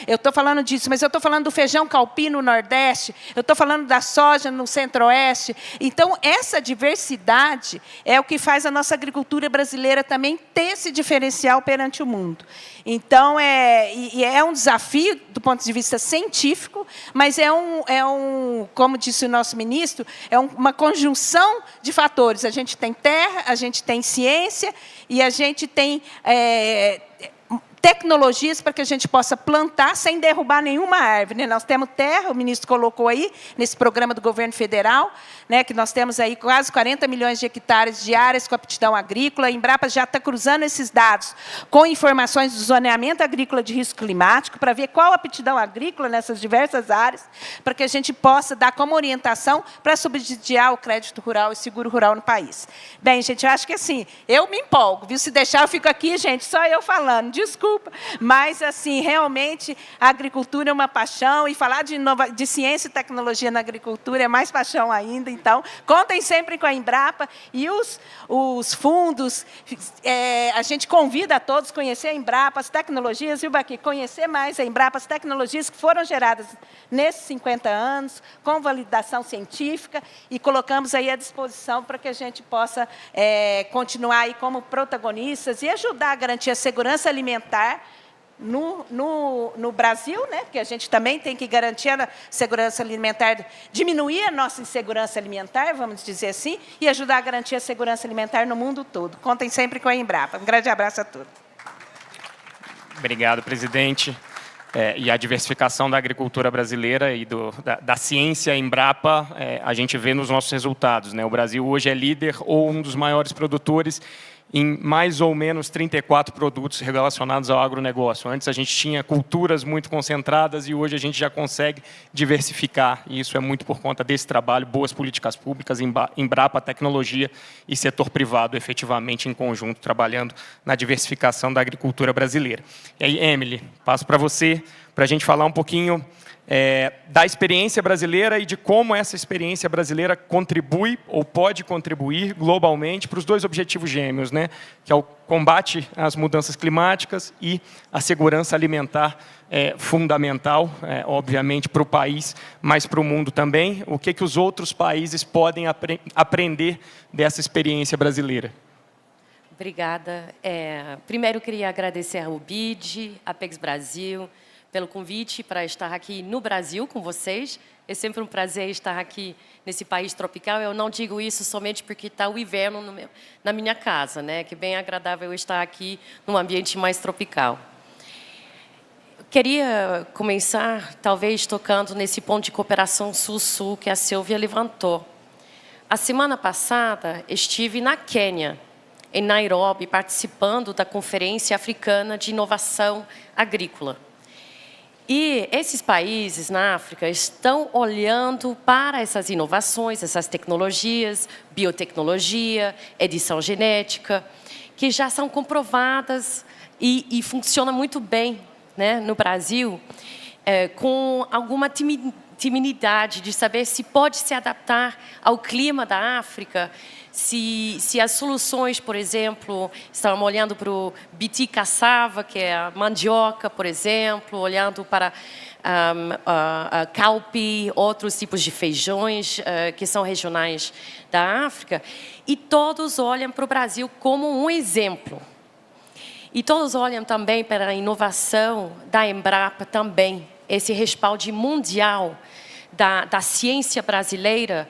eu estou falando disso, mas eu estou falando do feijão calpi no nordeste, eu estou falando da soja no centro-oeste. Então, essa diversidade é o que faz a nossa agricultura brasileira também ter esse diferencial perante o mundo. Então, é um desafio do ponto de vista científico, mas como disse o nosso ministro, uma conjunção de fatores. A gente tem terra, a gente tem ciência e a gente tem tecnologias para que a gente possa plantar sem derrubar nenhuma árvore, né? Nós temos terra, o ministro colocou aí, nesse programa do governo federal, né, que nós temos aí quase 40 milhões de hectares de áreas com aptidão agrícola. A Embrapa já está cruzando esses dados com informações do zoneamento agrícola de risco climático, para ver qual a aptidão agrícola nessas diversas áreas, para que a gente possa dar como orientação para subsidiar o crédito rural e seguro rural no país. Bem, gente, eu acho que assim, eu me empolgo, viu? Se deixar, eu fico aqui, gente, só eu falando, desculpa. Mas, assim, realmente, a agricultura é uma paixão, e falar de ciência e tecnologia na agricultura é mais paixão ainda. Então, contem sempre com a Embrapa e os fundos. A gente convida a todos a conhecer a Embrapa, as tecnologias, viu, Baqui? Conhecer mais a Embrapa, as tecnologias que foram geradas nesses 50 anos, com validação científica, e colocamos aí à disposição para que a gente possa continuar aí como protagonistas e ajudar a garantir a segurança alimentar no Brasil, né? Porque a gente também tem que garantir a segurança alimentar, diminuir a nossa insegurança alimentar, vamos dizer assim, e ajudar a garantir a segurança alimentar no mundo todo. Contem sempre com a Embrapa. Um grande abraço a todos. Obrigado, presidente. E a diversificação da agricultura brasileira e da ciência Embrapa, a gente vê nos nossos resultados, né? O Brasil hoje é líder ou um dos maiores produtores em mais ou menos 34 produtos relacionados ao agronegócio. Antes a gente tinha culturas muito concentradas e hoje a gente já consegue diversificar. E isso é muito por conta desse trabalho, boas políticas públicas, Embrapa, tecnologia e setor privado, efetivamente em conjunto, trabalhando na diversificação da agricultura brasileira. E aí, Emily, passo para você, para a gente falar um pouquinho da experiência brasileira e de como essa experiência brasileira contribui ou pode contribuir globalmente para os dois objetivos gêmeos, né? Que é o combate às mudanças climáticas e a segurança alimentar, fundamental, obviamente, para o país, mas para o mundo também. O que os outros países podem aprender dessa experiência brasileira? Obrigada. Primeiro, queria agradecer ao BID, Apex Brasil, pelo convite para estar aqui no Brasil com vocês. É sempre um prazer estar aqui nesse país tropical. Eu não digo isso somente porque está o inverno na minha casa, né? Que é bem agradável estar aqui num ambiente mais tropical. Queria começar, talvez, tocando nesse ponto de cooperação Sul-Sul que a Silvia levantou. A semana passada, estive na Quênia, em Nairobi, participando da Conferência Africana de Inovação Agrícola. E esses países na África estão olhando para essas inovações, essas tecnologias, biotecnologia, edição genética, que já são comprovadas e funcionam muito bem, né, no Brasil, com alguma timidez de saber se pode se adaptar ao clima da África, se as soluções, por exemplo, estamos olhando para o biti cassava, que é a mandioca, por exemplo, olhando para a caupi, outros tipos de feijões que são regionais da África, e todos olham para o Brasil como um exemplo. E todos olham também para a inovação da Embrapa também, esse respaldo mundial da ciência brasileira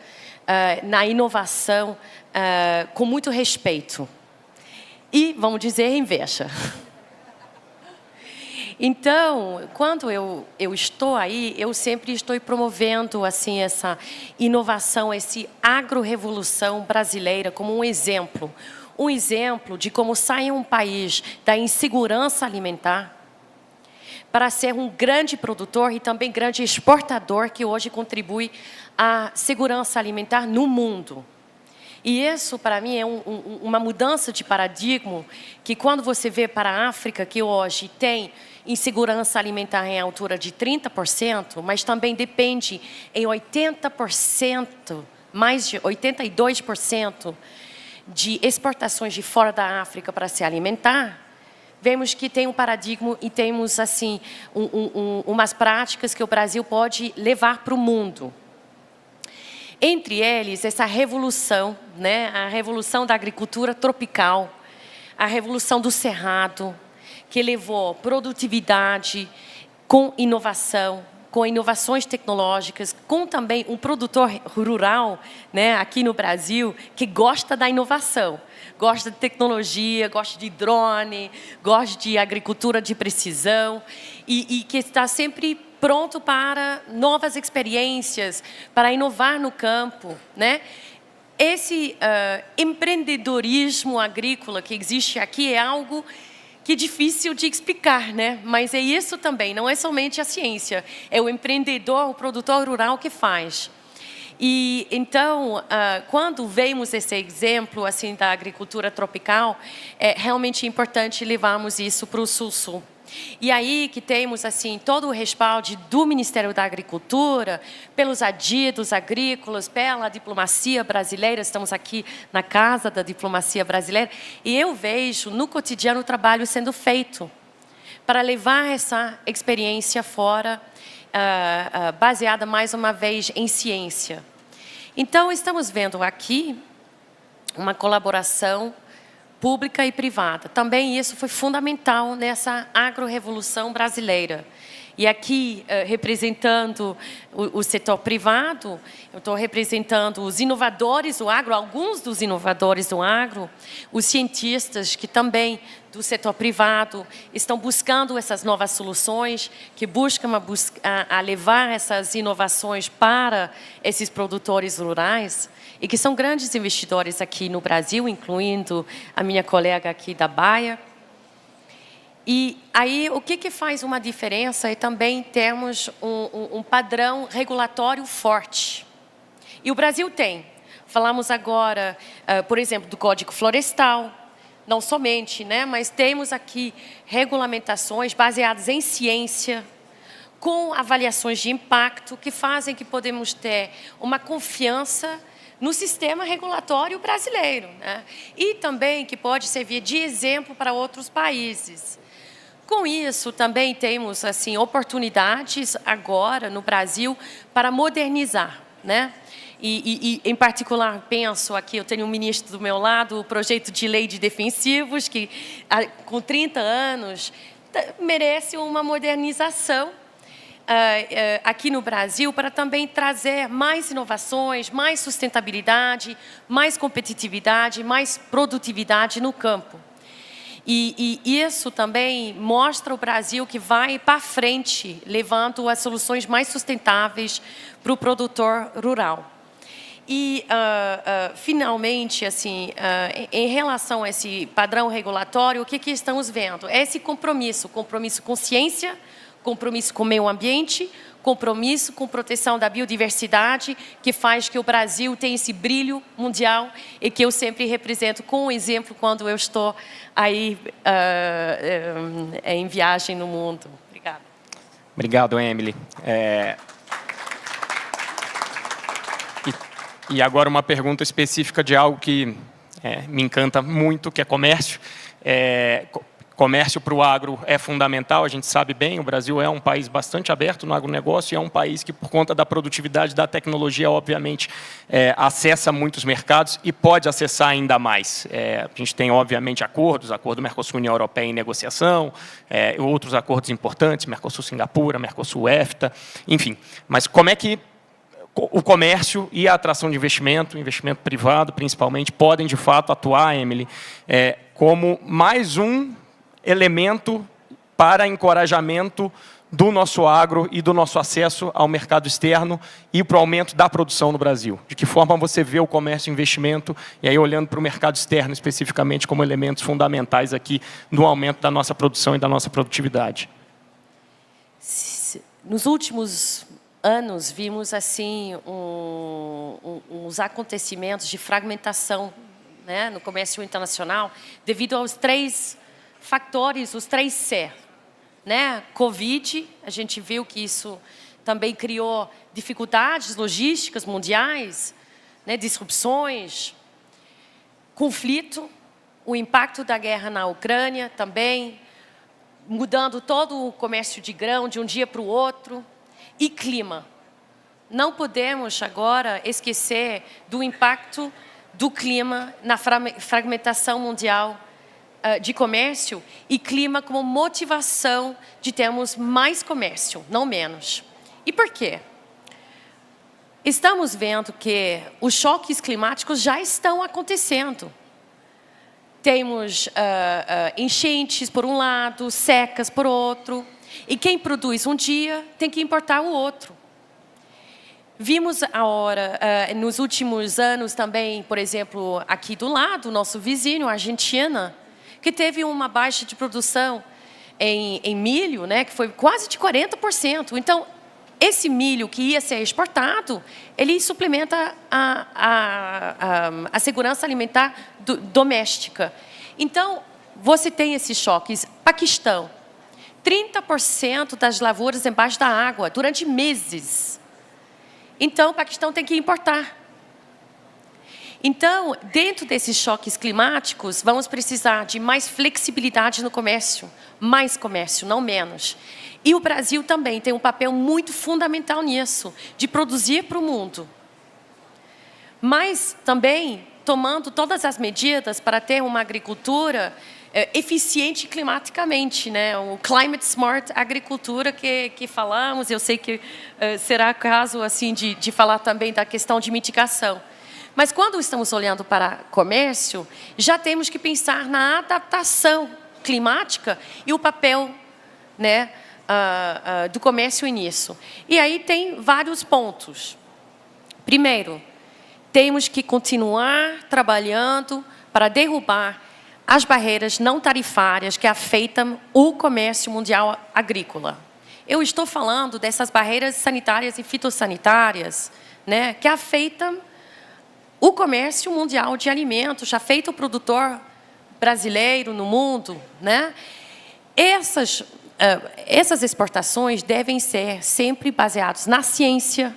na inovação, com muito respeito. E, vamos dizer, inveja. Então, quando eu estou aí, eu sempre estou promovendo assim, essa inovação, essa agro-revolução brasileira como um exemplo. Um exemplo de como sai um país da insegurança alimentar para ser um grande produtor e também grande exportador que hoje contribui à segurança alimentar no mundo. E isso, para mim, é uma mudança de paradigma que, quando você vê para a África, que hoje tem insegurança alimentar em altura de 30%, mas também depende em 80%, mais de 82% de exportações de fora da África para se alimentar, vemos que tem um paradigma e temos assim umas práticas que o Brasil pode levar para o mundo. Entre eles, essa revolução, né, a revolução da agricultura tropical, a revolução do cerrado, que levou produtividade com inovação, com inovações tecnológicas, com também um produtor rural, né, aqui no Brasil, que gosta da inovação, gosta de tecnologia, gosta de drone, gosta de agricultura de precisão e que está sempre pronto para novas experiências, para inovar no campo, né? Esse empreendedorismo agrícola que existe aqui é algo que é difícil de explicar, né? Mas é isso também, não é somente a ciência, é o empreendedor, o produtor rural que faz. E então, quando vemos esse exemplo assim da agricultura tropical, é realmente importante levarmos isso para o Sul-Sul. E aí que temos assim todo o respaldo do Ministério da Agricultura, pelos adidos agrícolas, pela diplomacia brasileira. Estamos aqui na Casa da Diplomacia Brasileira e eu vejo no cotidiano o trabalho sendo feito para levar essa experiência fora, baseada mais uma vez em ciência. Então estamos vendo aqui uma colaboração pública e privada. Também isso foi fundamental nessa agro-revolução brasileira. E aqui, representando o setor privado, eu estou representando os inovadores do agro, alguns dos inovadores do agro, os cientistas que também do setor privado estão buscando essas novas soluções, que buscam a levar essas inovações para esses produtores rurais, e que são grandes investidores aqui no Brasil, incluindo a minha colega aqui da Baia. E aí, o que faz uma diferença é também termos um padrão regulatório forte. E o Brasil tem. Falamos agora, por exemplo, do Código Florestal, não somente, né, mas temos aqui regulamentações baseadas em ciência, com avaliações de impacto que fazem que podemos ter uma confiança no sistema regulatório brasileiro, né? E também que pode servir de exemplo para outros países. Com isso, também temos assim, oportunidades agora no Brasil para modernizar, né? E, em particular, penso aqui, eu tenho um ministro do meu lado, o projeto de lei de defensivos, que com 30 anos merece uma modernização aqui no Brasil para também trazer mais inovações, mais sustentabilidade, mais competitividade, mais produtividade no campo. E isso também mostra o Brasil que vai para frente, levando as soluções mais sustentáveis para o produtor rural. E, finalmente, assim, em relação a esse padrão regulatório, o que estamos vendo? É esse compromisso com ciência, compromisso com o meio ambiente, compromisso com proteção da biodiversidade, que faz que o Brasil tenha esse brilho mundial e que eu sempre represento com um exemplo quando eu estou aí em viagem no mundo. Obrigada. Obrigado, Emily. E agora uma pergunta específica de algo que me encanta muito, que é comércio. Comércio para o agro é fundamental, a gente sabe bem, o Brasil é um país bastante aberto no agronegócio e é um país que, por conta da produtividade da tecnologia, obviamente, acessa muitos mercados e pode acessar ainda mais. A gente tem, obviamente, acordo Mercosul-União Europeia em negociação, outros acordos importantes, Mercosul-Singapura, Mercosul-EFTA, enfim. Mas como é que o comércio e a atração de investimento privado, principalmente, podem, de fato, atuar, Emily, como mais um elemento para encorajamento do nosso agro e do nosso acesso ao mercado externo e para o aumento da produção no Brasil? De que forma você vê o comércio e investimento, e aí olhando para o mercado externo especificamente, como elementos fundamentais aqui no aumento da nossa produção e da nossa produtividade? Nos últimos anos, vimos assim uns acontecimentos de fragmentação, né, no comércio internacional, devido aos 3 fatores, os 3 C, né? Covid, a gente viu que isso também criou dificuldades logísticas mundiais, né? Disrupções, conflito, o impacto da guerra na Ucrânia também, mudando todo o comércio de grão de um dia para o outro, e clima. Não podemos agora esquecer do impacto do clima na fragmentação mundial de comércio, e clima como motivação de termos mais comércio, não menos. E por quê? Estamos vendo que os choques climáticos já estão acontecendo. Temos enchentes por um lado, secas por outro, e quem produz um dia tem que importar o outro. Vimos agora, nos últimos anos também, por exemplo, aqui do lado, nosso vizinho, a Argentina, que teve uma baixa de produção em milho, né, que foi quase de 40%. Então, esse milho que ia ser exportado, ele suplementa a segurança alimentar doméstica. Então, você tem esses choques. Paquistão, 30% das lavouras embaixo da água, durante meses. Então, o Paquistão tem que importar. Então, dentro desses choques climáticos, vamos precisar de mais flexibilidade no comércio, mais comércio, não menos. E o Brasil também tem um papel muito fundamental nisso, de produzir para o mundo. Mas também tomando todas as medidas para ter uma agricultura eficiente climaticamente, né? O Climate Smart Agricultura que falamos, eu sei que será caso assim, de falar também da questão de mitigação. Mas quando estamos olhando para comércio, já temos que pensar na adaptação climática e o papel, né, do comércio nisso. E aí tem vários pontos. Primeiro, temos que continuar trabalhando para derrubar as barreiras não tarifárias que afetam o comércio mundial agrícola. Eu estou falando dessas barreiras sanitárias e fitossanitárias, né, que afetam o comércio mundial de alimentos, afeta o produtor brasileiro no mundo, né? Essas essas exportações devem ser sempre baseadas na ciência,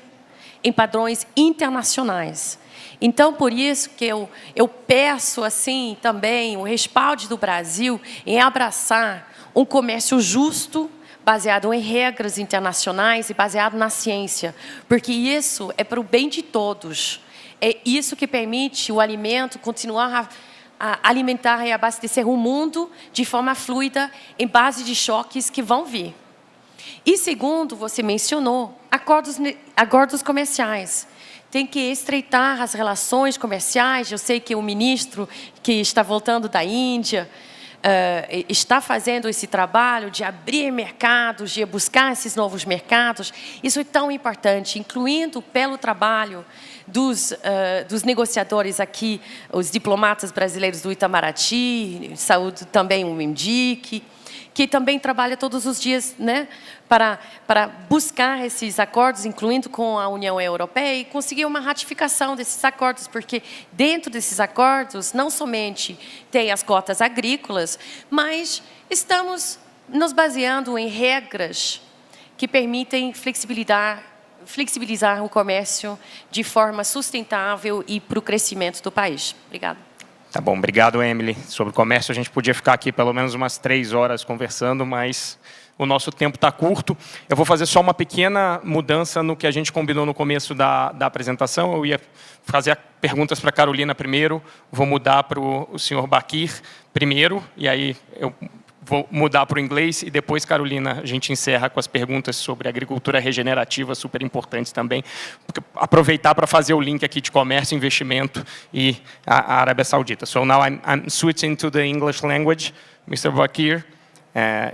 em padrões internacionais. Então, por isso que eu peço assim também o respaldo do Brasil em abraçar um comércio justo, baseado em regras internacionais e baseado na ciência, porque isso é para o bem de todos. É isso que permite o alimento continuar a alimentar e abastecer o mundo de forma fluida, em base de choques que vão vir. E segundo, você mencionou, acordos comerciais. Tem que estreitar as relações comerciais. Eu sei que o ministro que está voltando da Índia está fazendo esse trabalho de abrir mercados, de buscar esses novos mercados. Isso é tão importante, incluindo pelo trabalho dos negociadores aqui, os diplomatas brasileiros do Itamaraty, saúdo também o Mendique, que também trabalha todos os dias, né, para buscar esses acordos, incluindo com a União Europeia, e conseguir uma ratificação desses acordos, porque dentro desses acordos, não somente tem as cotas agrícolas, mas estamos nos baseando em regras que permitem flexibilizar o comércio de forma sustentável e para o crescimento do país. Obrigada. Tá bom, obrigado, Emily. Sobre o comércio, a gente podia ficar aqui pelo menos umas 3 horas conversando, mas o nosso tempo está curto. Eu vou fazer só uma pequena mudança no que a gente combinou no começo da apresentação. Eu ia fazer perguntas para a Carolina primeiro, vou mudar para o senhor Bakir primeiro, e aí eu vou mudar para o inglês, e depois, Carolina, a gente encerra com as perguntas sobre agricultura regenerativa, super importantes também. Aproveitar para fazer o link aqui de comércio, investimento e a Arábia Saudita. So now I'm switching to the English language. Mr. Bakir,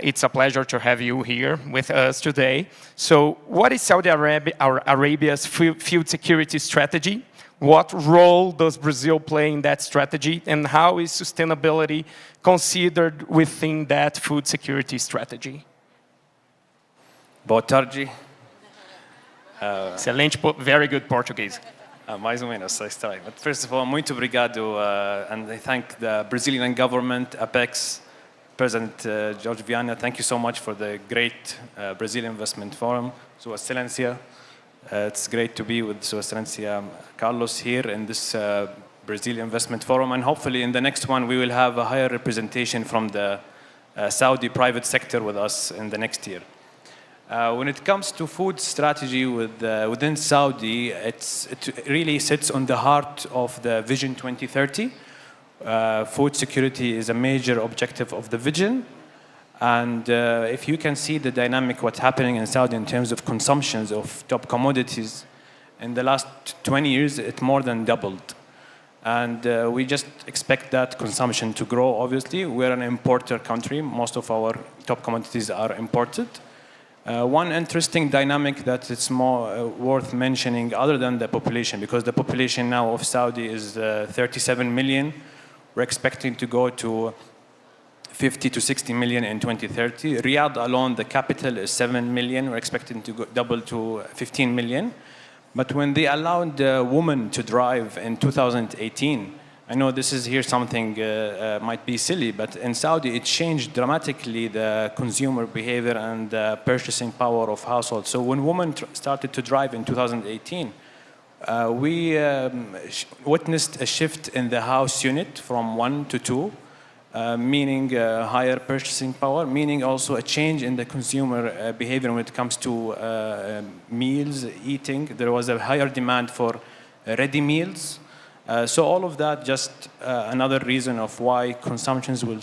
it's a pleasure to have you here with us today. So what is Saudi Arabia's food security strategy? What role does Brazil play in that strategy, and how is sustainability considered within that food security strategy? Boa tarde. Excelente, very good Portuguese. Mais ou menos, I try. But first of all, muito obrigado, and I thank the Brazilian government, Apex, President Jorge Viana. Thank you so much for the great Brazilian Investment Forum. Sua Excelência. It's great to be with Sua Excelência Carlos here in this Brazilian Investment Forum, and hopefully in the next one we will have a higher representation from the Saudi private sector with us in the next year. When it comes to food strategy within Saudi, it really sits on the heart of the Vision 2030. Food security is a major objective of the vision. And if you can see the dynamic, what's happening in Saudi in terms of consumptions of top commodities, in the last 20 years, it more than doubled. And we just expect that consumption to grow, obviously. We're an importer country. Most of our top commodities are imported. One interesting dynamic that it's more worth mentioning, other than the population, because the population now of Saudi is 37 million. We're expecting to go to 50 to 60 million in 2030. Riyadh alone, the capital, is 7 million. We're expecting to double to 15 million. But when they allowed women to drive in 2018, I know this is here something might be silly, but in Saudi it changed dramatically the consumer behavior and the purchasing power of households. So when women started to drive in 2018, we witnessed a shift in the house unit from 1 to 2. Meaning higher purchasing power, meaning also a change in the consumer behavior when it comes to meals, eating. There was a higher demand for ready meals. So all of that, just another reason of why consumptions will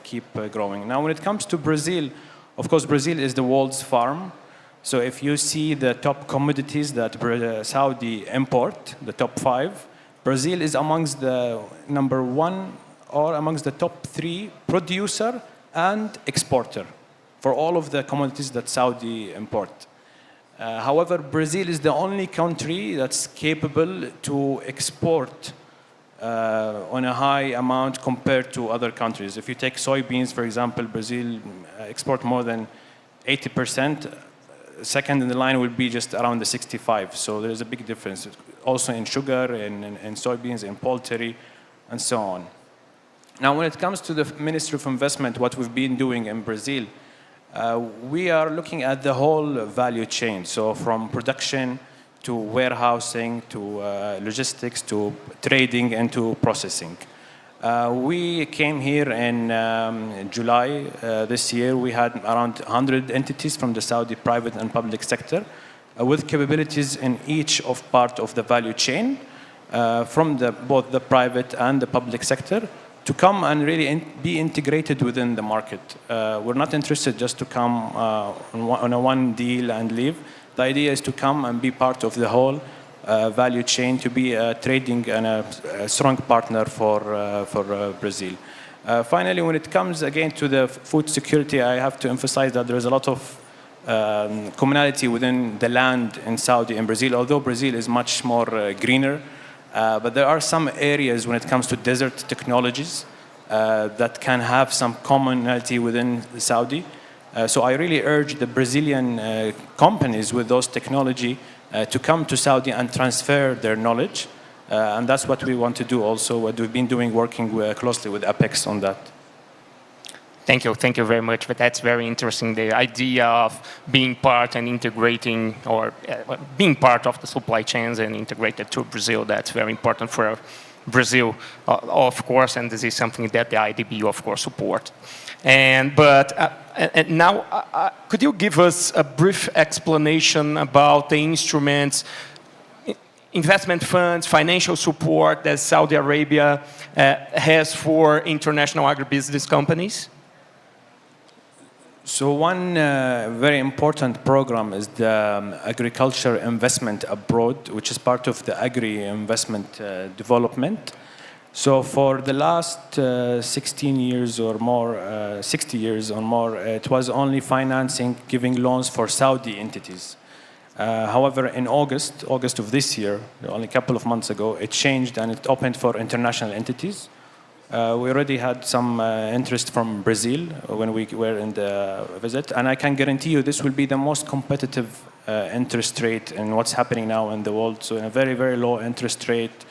keep growing. Now, when it comes to Brazil, of course, Brazil is the world's farm. So if you see the top commodities that Saudi import, the top 5, Brazil is amongst the number 1 or amongst the top 3 producer and exporter for all of the commodities that Saudi import. However, Brazil is the only country that's capable to export on a high amount compared to other countries. If you take soybeans, for example, Brazil export more than 80%. Second in the line will be just around the 65. So there is a big difference. Also in sugar, in soybeans, in poultry, and so on. Now, when it comes to the Ministry of Investment, what we've been doing in Brazil, We are looking at the whole value chain, so from production to warehousing to logistics to trading and to processing. We came here in July this year. We had around 100 entities from the Saudi private and public sector with capabilities in each of part of the value chain from both the private and the public sector to come and really be integrated within the market. We're not interested just to come on a one deal and leave. The idea is to come and be part of the whole value chain, to be a trading and a strong partner for Brazil. Finally, when it comes again to the food security, I have to emphasize that there is a lot of commonality within the land in Saudi and Brazil, although Brazil is much more greener. But there are some areas when it comes to desert technologies that can have some commonality within Saudi. So I really urge the Brazilian companies with those technology to come to Saudi and transfer their knowledge. And that's what we want to do also, what we've been doing, working closely with Apex on that. Thank you very much. But that's very interesting, the idea of being part and integrating, or being part of the supply chains and integrated to Brazil. That's very important for Brazil, of course, and this is something that the IDB, of course, support. And now, could you give us a brief explanation about the instruments, investment funds, financial support that Saudi Arabia has for international agribusiness companies? So one very important program is the Agriculture Investment Abroad, which is part of the Agri-Investment Development. So for the last 16 years or more, 60 years or more, it was only financing, giving loans for Saudi entities. However, in August of this year, only a couple of months ago, it changed and it opened for international entities. We already had some interest from Brazil when we were in the visit, and I can guarantee you this will be the most competitive interest rate in what's happening now in the world. So in a very, very low interest rate,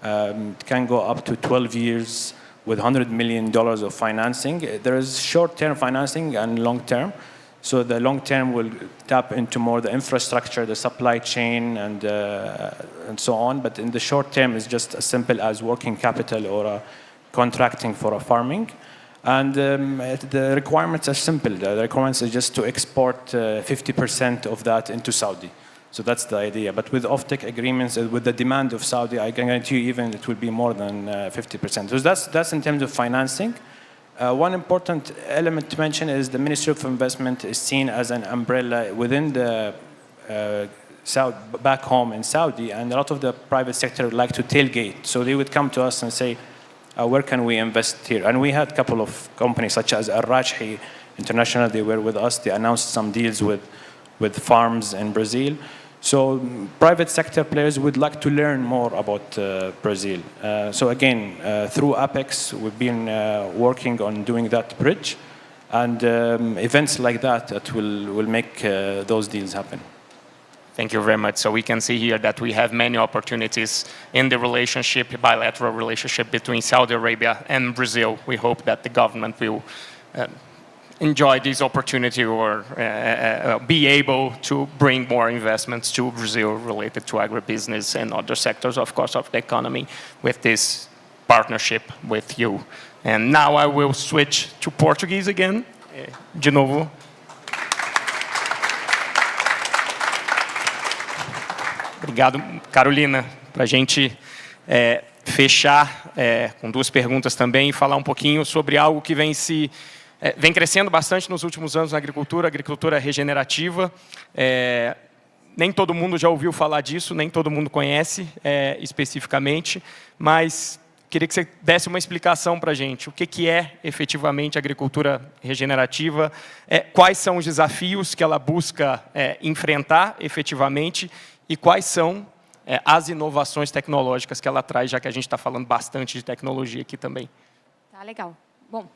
it can go up to 12 years with $100 million of financing. There is short-term financing and long-term. So the long-term will tap into more the infrastructure, the supply chain, and so on. But in the short-term, it's just as simple as working capital or contracting for a farming. And the requirements are simple. The requirements are just to export 50% of that into Saudi. So that's the idea. But with offtake agreements, with the demand of Saudi, I can guarantee you even it will be more than 50%. So that's in terms of financing. One important element to mention is the Ministry of Investment is seen as an umbrella within the back home in Saudi, and a lot of the private sector would like to tailgate. So they would come to us and say, where can we invest here? And we had a couple of companies such as Al-Rajhi International, they were with us. They announced some deals with farms in Brazil. So private sector players would like to learn more about Brazil. So again, through Apex, we've been working on doing that bridge. And events like that will make those deals happen. Thank you very much. So we can see here that we have many opportunities in the relationship, bilateral relationship between Saudi Arabia and Brazil. We hope that the government will enjoy this opportunity or be able to bring more investments to Brazil related to agribusiness and other sectors, of course, of the economy with this partnership with you. And now I will switch to Portuguese again. De novo. Obrigado, Carolina. Para a gente fechar com duas perguntas também e falar um pouquinho sobre algo que vem crescendo bastante nos últimos anos na agricultura regenerativa. Nem todo mundo já ouviu falar disso, nem todo mundo conhece especificamente, mas queria que você desse uma explicação para a gente. O que é efetivamente agricultura regenerativa, quais são os desafios que ela busca enfrentar efetivamente e quais são as inovações tecnológicas que ela traz, já que a gente está falando bastante de tecnologia aqui também. Tá, legal. Bom,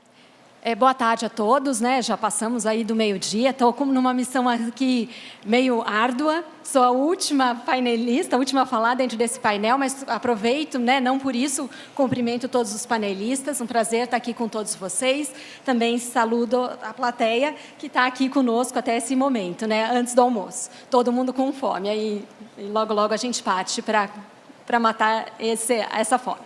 Boa tarde a todos, né? Já passamos aí do meio-dia, estou numa missão aqui meio árdua, sou a última painelista, a última a falar dentro desse painel, mas aproveito, né? Não por isso, cumprimento todos os panelistas, um prazer estar aqui com todos vocês, também saludo a plateia que está aqui conosco até esse momento, né? Antes do almoço, todo mundo com fome, aí logo, logo a gente parte para matar essa fome.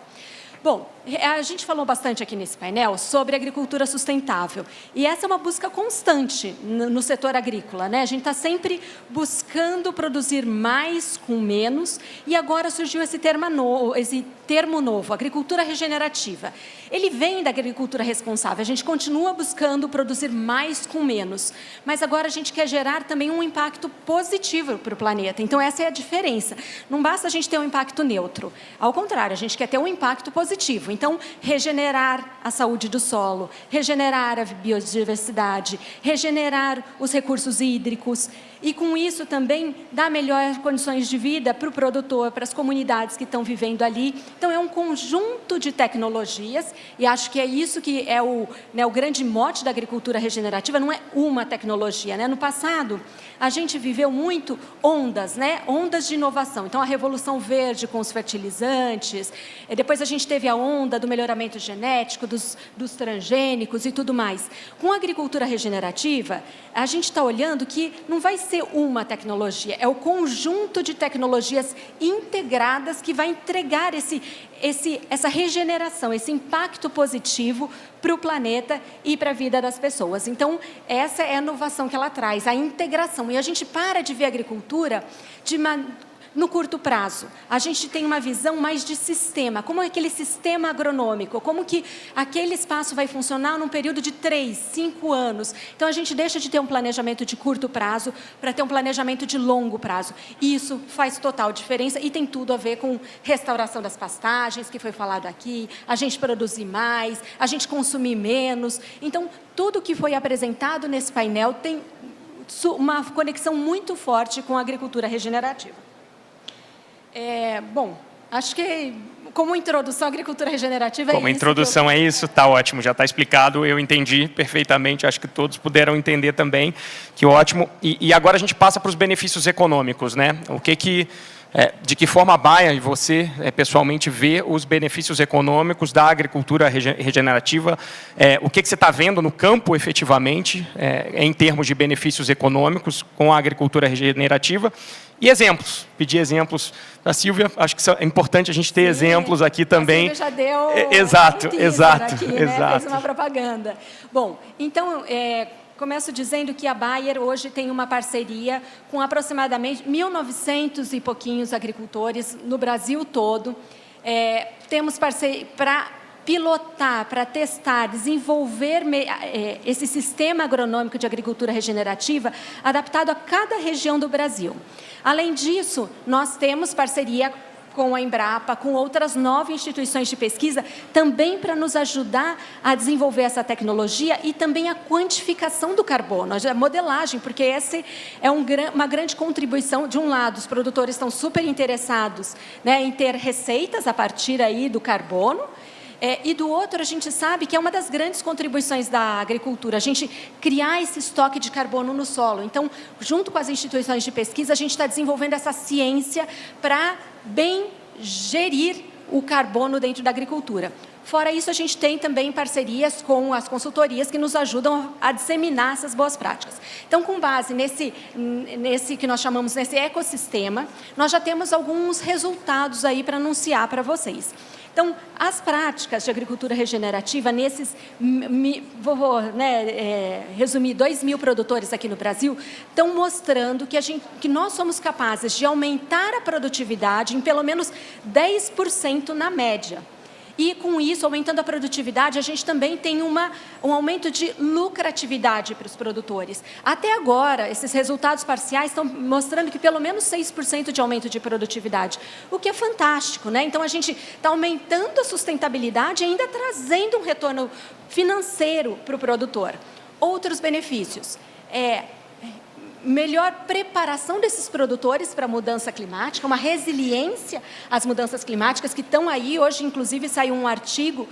Bom, a gente falou bastante aqui nesse painel sobre agricultura sustentável. E essa é uma busca constante no setor agrícola, né? A gente está sempre buscando produzir mais com menos. E agora surgiu esse termo novo, agricultura regenerativa. Ele vem da agricultura responsável. A gente continua buscando produzir mais com menos. Mas agora a gente quer gerar também um impacto positivo para o planeta. Então, essa é a diferença. Não basta a gente ter um impacto neutro. Ao contrário, a gente quer ter um impacto positivo. Então, regenerar a saúde do solo, regenerar a biodiversidade, regenerar os recursos hídricos e, com isso, também dar melhores condições de vida para o produtor, para as comunidades que estão vivendo ali. Então, é um conjunto de tecnologias e acho que é isso que é o grande mote da agricultura regenerativa, não é uma tecnologia, né? No passado, a gente viveu muito ondas, né? Ondas de inovação. Então, a Revolução Verde com os fertilizantes, depois a gente teve a onda do melhoramento genético, dos transgênicos e tudo mais. Com a agricultura regenerativa, a gente está olhando que não vai ser uma tecnologia, é o conjunto de tecnologias integradas que vai entregar essa regeneração, esse impacto positivo para o planeta e para a vida das pessoas. Então, essa é a inovação que ela traz, a integração. E a gente para de ver a agricultura no curto prazo. A gente tem uma visão mais de sistema, como é aquele sistema agronômico, como que aquele espaço vai funcionar num período de 3, 5 anos. Então, a gente deixa de ter um planejamento de curto prazo para ter um planejamento de longo prazo. Isso faz total diferença e tem tudo a ver com restauração das pastagens, que foi falado aqui, a gente produzir mais, a gente consumir menos. Então, tudo que foi apresentado nesse painel tem uma conexão muito forte com a agricultura regenerativa. Bom, acho que como introdução, a agricultura regenerativa é isso. Como introdução é isso, está ótimo, já está explicado, eu entendi perfeitamente, acho que todos puderam entender também, que ótimo. E agora a gente passa para os benefícios econômicos, né? De que forma a Bayer e você pessoalmente vê os benefícios econômicos da agricultura regenerativa? O que você está vendo no campo efetivamente em termos de benefícios econômicos com a agricultura regenerativa? E exemplos, pedir exemplos da Silvia, acho que é importante a gente ter exemplos aqui também. A Silvia já deu exato, aqui, né? Fez uma propaganda. Bom, então, começo dizendo que a Bayer hoje tem uma parceria com aproximadamente 1.900 e pouquinhos agricultores no Brasil todo. Temos parceria para pilotar, para testar, desenvolver esse sistema agronômico de agricultura regenerativa adaptado a cada região do Brasil. Além disso, nós temos parceria com a Embrapa, com outras 9 instituições de pesquisa, também para nos ajudar a desenvolver essa tecnologia e também a quantificação do carbono, a modelagem, porque essa é uma grande contribuição. De um lado, os produtores estão super interessados, né, em ter receitas a partir aí do carbono, e do outro, a gente sabe que é uma das grandes contribuições da agricultura, a gente criar esse estoque de carbono no solo. Então, junto com as instituições de pesquisa, a gente está desenvolvendo essa ciência para bem gerir o carbono dentro da agricultura. Fora isso, a gente tem também parcerias com as consultorias que nos ajudam a disseminar essas boas práticas. Então, com base nesse que nós chamamos nesse ecossistema, nós já temos alguns resultados aí para anunciar para vocês. Então, as práticas de agricultura regenerativa, resumir, 2.000 produtores aqui no Brasil, estão mostrando que nós somos capazes de aumentar a produtividade em pelo menos 10% na média. E, com isso, aumentando a produtividade, a gente também tem um aumento de lucratividade para os produtores. Até agora, esses resultados parciais estão mostrando que pelo menos 6% de aumento de produtividade, o que é fantástico, né? Então, a gente está aumentando a sustentabilidade e ainda trazendo um retorno financeiro para o produtor. Outros benefícios. melhor preparação desses produtores para a mudança climática, uma resiliência às mudanças climáticas que estão aí. Hoje, inclusive, saiu um artigo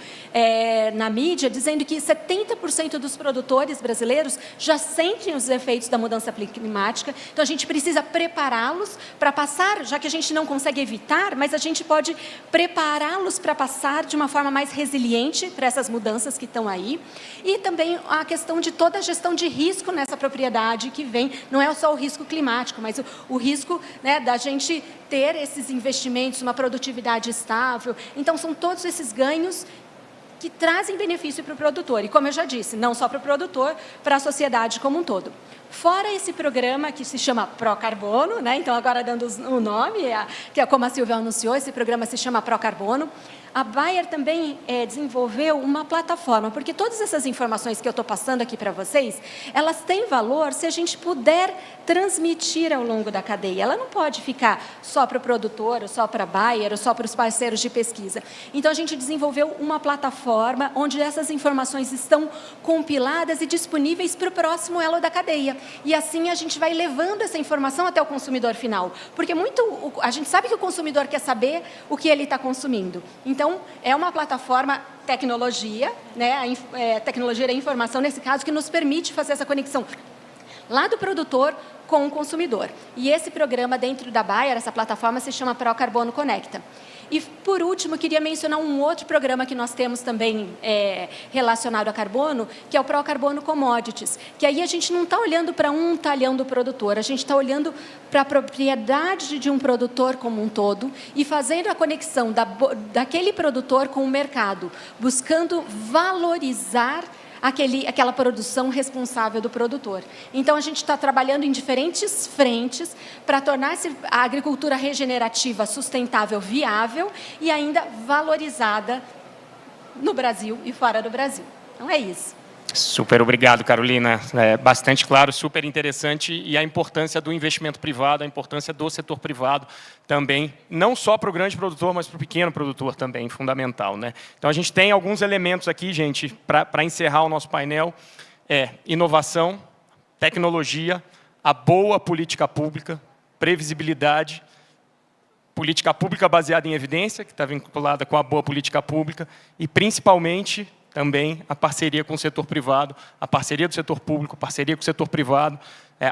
na mídia dizendo que 70% dos produtores brasileiros já sentem os efeitos da mudança climática. Então, a gente precisa prepará-los para passar, já que a gente não consegue evitar, mas a gente pode prepará-los para passar de uma forma mais resiliente para essas mudanças que estão aí. E também a questão de toda a gestão de risco nessa propriedade que vem. Não é só o risco climático, mas o risco, né, da gente ter esses investimentos, uma produtividade estável. Então, são todos esses ganhos que trazem benefício para o produtor. E, como eu já disse, não só para o produtor, para a sociedade como um todo. Fora esse programa que se chama Procarbono, né? Então, agora dando o nome, que é como a Silvia anunciou, esse programa se chama Procarbono. A Bayer também desenvolveu uma plataforma, porque todas essas informações que eu estou passando aqui para vocês, elas têm valor se a gente puder transmitir ao longo da cadeia. Ela não pode ficar só para o produtor, ou só para a Bayer, ou só para os parceiros de pesquisa. Então, a gente desenvolveu uma plataforma onde essas informações estão compiladas e disponíveis para o próximo elo da cadeia. E assim a gente vai levando essa informação até o consumidor final. Porque a gente sabe que o consumidor quer saber o que ele está consumindo. Então, é uma plataforma tecnologia, né, tecnologia da informação, nesse caso, que nos permite fazer essa conexão lá do produtor com o consumidor. E esse programa dentro da Bayer, essa plataforma, se chama Procarbono Conecta. E, por último, eu queria mencionar um outro programa que nós temos também relacionado a carbono, que é o Procarbono Commodities, que aí a gente não está olhando para um talhão do produtor, a gente está olhando para a propriedade de um produtor como um todo e fazendo a conexão daquele produtor com o mercado, buscando valorizar aquela produção responsável do produtor. Então, a gente está trabalhando em diferentes frentes para tornar a agricultura regenerativa sustentável, viável e ainda valorizada no Brasil e fora do Brasil. Então, é isso. Super obrigado, Carolina. Bastante claro, super interessante, e a importância do investimento privado, a importância do setor privado também, não só para o grande produtor, mas para o pequeno produtor também, fundamental, né? Então, a gente tem alguns elementos aqui, gente, para encerrar o nosso painel. Inovação, tecnologia, a boa política pública, previsibilidade, política pública baseada em evidência, que está vinculada com a boa política pública, e, principalmente, também a parceria com o setor privado, a parceria do setor público, a parceria com o setor privado,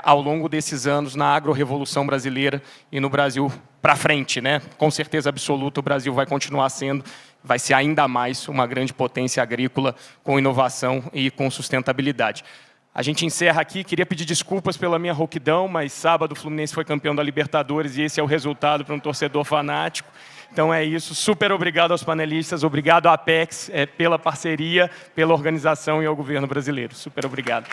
ao longo desses anos na agro-revolução brasileira e no Brasil para frente, né? Com certeza absoluta, o Brasil vai continuar sendo, vai ser ainda mais uma grande potência agrícola com inovação e com sustentabilidade. A gente encerra aqui, queria pedir desculpas pela minha rouquidão, mas sábado o Fluminense foi campeão da Libertadores e esse é o resultado para um torcedor fanático. Então é isso, super obrigado aos panelistas, obrigado à Apex pela parceria, pela organização e ao governo brasileiro. Super obrigado.